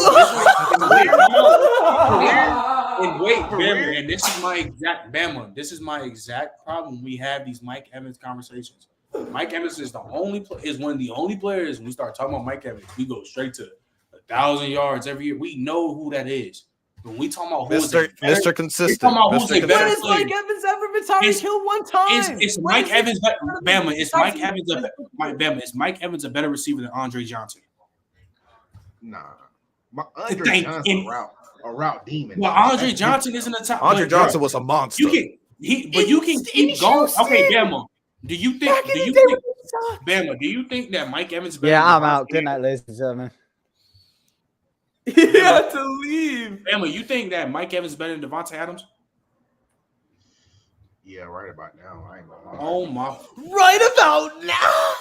this is my exact Bama. This is my exact problem. We have these Mike Evans conversations. Mike Evans is one of the only players. When we start talking about Mike Evans, we go straight to 1,000 yards every year. We know who that is. When we talk about Mr. Consistent, when has Mike Evans ever been Tyreek Hill one time? It's Mike Evans, Bama. Is Mike Evans a better receiver than Andre Johnson? Nah. Andre Johnson a route demon. Well, Andre Johnson isn't a top. Andre Johnson was a monster. You can keep going. Okay, Bama. Do you think Bama? Do you think that Mike Evans? Yeah, I'm out. Good night, ladies and gentlemen. He had to leave. Bama, you think that Mike Evans is better than Devontae Adams? Yeah, right about now. I ain't gonna lie. Oh my! Right about now?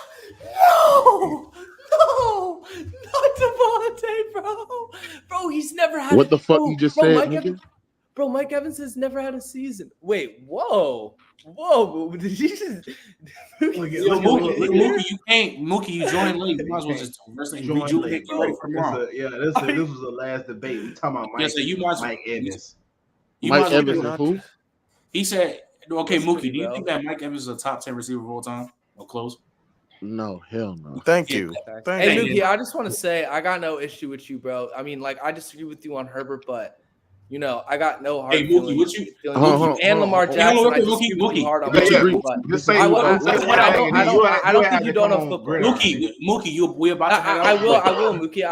No, not Devontae, bro. Bro, he's never had. What the fuck you just said? Mike Evans has never had a season. Wait, whoa. Did you just Mookie, you joined late. You might as well just rejuvenate ready for tomorrow. This was the last debate. We talking about Mike Evans. Mike Evans, who? He said, "Okay, Mookie, do you think that Mike Evans is a top 10 receiver of all time or close?" No, hell no. Thank you. Hey, Mookie, I just want to say I got no issue with you, bro. I mean, like, I disagree with you on Herbert, but you know, I got no hard feelings. What you and Lamar Jackson. I disagree with you hard on I don't think you don't know football. Mookie, we about to head out. I will, Mookie.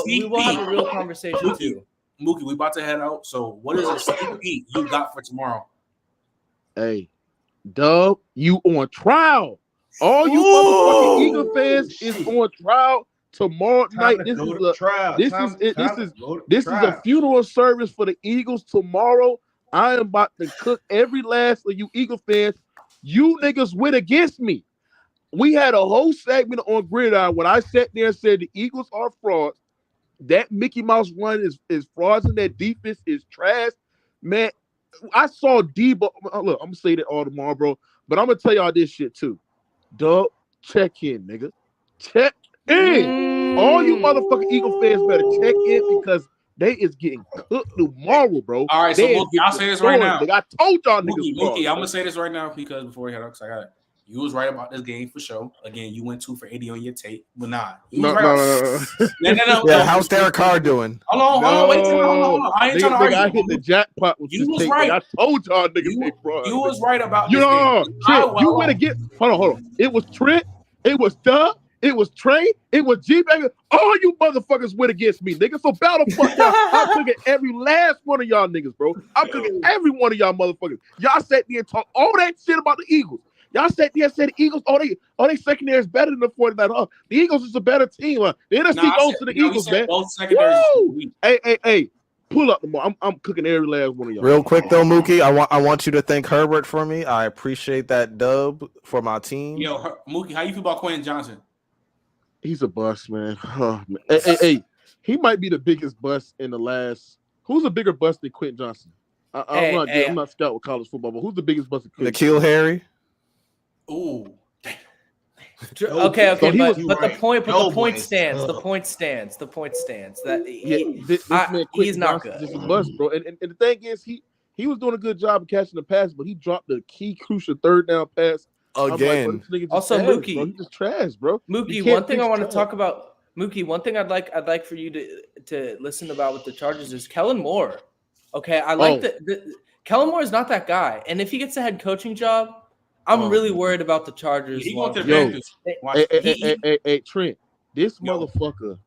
We will have a real conversation too. Mookie, we about to head out. So, what is a sneak peek you got for tomorrow? Hey, Dub, you on trial. All you motherfucking Eagle fans is on trial Tomorrow night, this is a funeral service for the Eagles. Tomorrow, I am about to cook every last of you Eagle fans. You niggas went against me. We had a whole segment on Gridiron when I sat there and said the Eagles are frauds. That Mickey Mouse run is frauds, and that defense is trash. Man, I saw Debo. Look, I'm gonna say that all tomorrow, bro. But I'm gonna tell y'all this shit too. Dub, check in, nigga. Check in. All you motherfucking Eagle fans better check in because they is getting cooked tomorrow, bro. All right, so Mookie, I'll say this right now. Nigga, I told y'all niggas. Mookie, I'm gonna say this right now because before we head up, because I got it. You was right about this game for sure. Again, you went 2 for 80 on your tape, but nah. No. Yeah, how's Derek Carr doing? Hold on, wait. Hold on. I ain't trying to argue. I hit the jackpot with you was tape. right. I told y'all niggas. You was right about this game. You went against. Hold on. It was Trent. It was Doug. It was Trey. It was G-Baby. All you motherfuckers went against me, nigga. So battle fuck y'all. I'm cooking every last one of y'all niggas, bro. I'm cooking every one of y'all motherfuckers. Y'all sat there and talk all that shit about the Eagles. Y'all sat there and said the Eagles, they secondary is better than the 49ers. The Eagles is a better team. The NFC goes to the Eagles, man. Both secondaries. Hey, pull up tomorrow. I'm cooking every last one of y'all. Real quick though, Mookie, I want you to thank Herbert for me. I appreciate that dub for my team. Yo, Mookie, how you feel about Quentin Johnston? He's a bust, man. Oh, man. Hey, he might be the biggest bust in the last. Who's a bigger bust than Quentin Johnston? I'm not scout with college football, but who's the biggest bust? N'Keal Harry. Ooh. Okay, So but the point stands. The point stands. That he's not good. Just a bust, bro. And the thing is, he was doing a good job of catching the pass, but he dropped the key crucial third down pass again. Also, trash, Mookie, bro. He's just trash, bro. Mookie, one thing I want to talk about. Mookie, one thing I'd like for you to listen about with the Chargers is Kellen Moore. Okay, I like the Kellen Moore is not that guy, and if he gets a head coaching job, I'm really worried about the Chargers. He wants to Hey, Trent, this motherfucker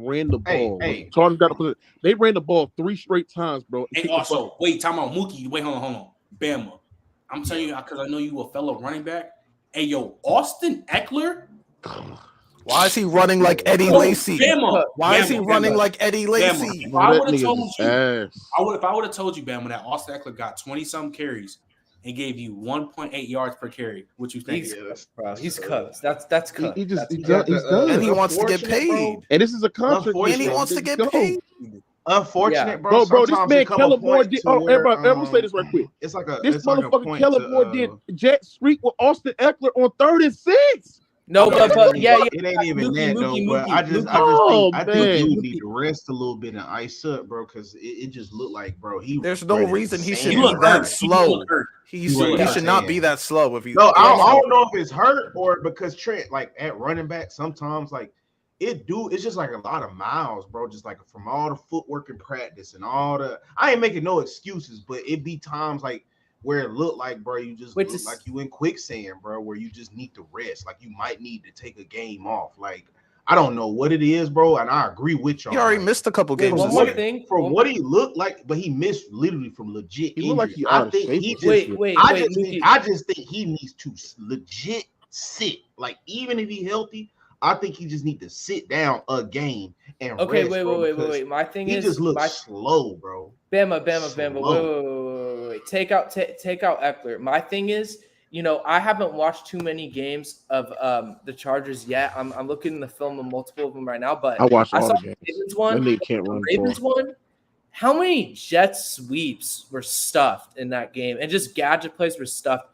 ran the ball. Chargers got they ran the ball 3 straight times, bro. Hey, also, wait, time out, Mookie. Wait, hold on. Bama. I'm telling you because I know you a fellow running back. Hey, yo, Austin Ekeler. Why is he running like Eddie Lacy? Why is he running like Eddie Lacy? If I would have told you, Bama, that Austin Ekeler got 20-some carries and gave you 1.8 yards per carry, what you think? He's cuts. That's cut. He's done. And he wants to get paid. And this is a contract. And he wants to get paid. Unfortunate, bro. Bro, this man Kellen Moore did. Everybody say this right quick. It's like a this motherfucker Kellen Moore did jet streak with Austin Ekeler on 3rd and 6. No, but yeah. It ain't even that though. But I just think you need to rest a little bit and ice up, bro, because it just looked like, bro, there's no reason he should be that slow. He should not be that slow. If he I don't know if it's hurt or because Trent, like at running back, sometimes like it's just like a lot of miles, bro. Just like from all the footwork and practice and all the. I ain't making no excuses, but it be times like where it looked like, bro, you just look like you in quicksand, bro, where you just need to rest. Like you might need to take a game off. Like I don't know what it is, bro, and I agree with y'all. He already missed a couple games. One more thing from what he looked like, but he missed literally from legit. He looked like he I think I just think he needs to legit sit. Like even if he's healthy, I think he just need to sit down a game and rest, wait. My thing is he just looks slow, bro. Bama. Wait. Take out Ekeler. My thing is, I haven't watched too many games of the Chargers yet. I'm looking in the film of multiple of them right now, but I saw the Ravens one. The Ravens one. How many jet sweeps were stuffed in that game, and just gadget plays were stuffed?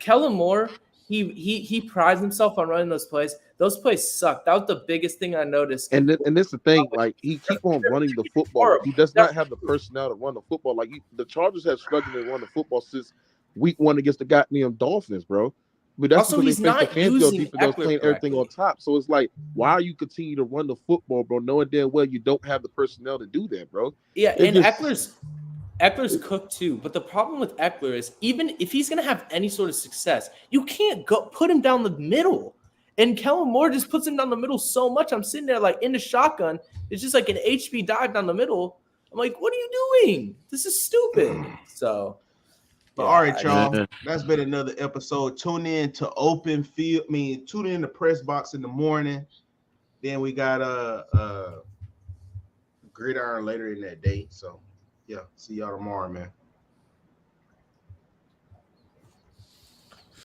Kellen Moore, he prides himself on running those plays. Those plays suck. That was the biggest thing I noticed. And this is the thing, like he keep on running the football. He does not have the personnel to run the football. Like the Chargers have struggled to run the football since week 1 against the goddamn Dolphins, bro. But that's also, because he's they not faced the Fansfield using defense that was playing everything on top. So it's like, why are you continue to run the football, bro, knowing damn well you don't have the personnel to do that, bro? Yeah, and Eckler's cooked too. But the problem with Ekeler is even if he's gonna have any sort of success, you can't go put him down the middle. And Kellen Moore just puts him down the middle so much. I'm sitting there like in the shotgun. It's just like an HB dive down the middle. I'm like, what are you doing? This is stupid. So, all right, y'all. That's been another episode. Tune in to Open Field. Tune in to Press Box in the morning. Then we got gridiron later in that day. So yeah, see y'all tomorrow, man.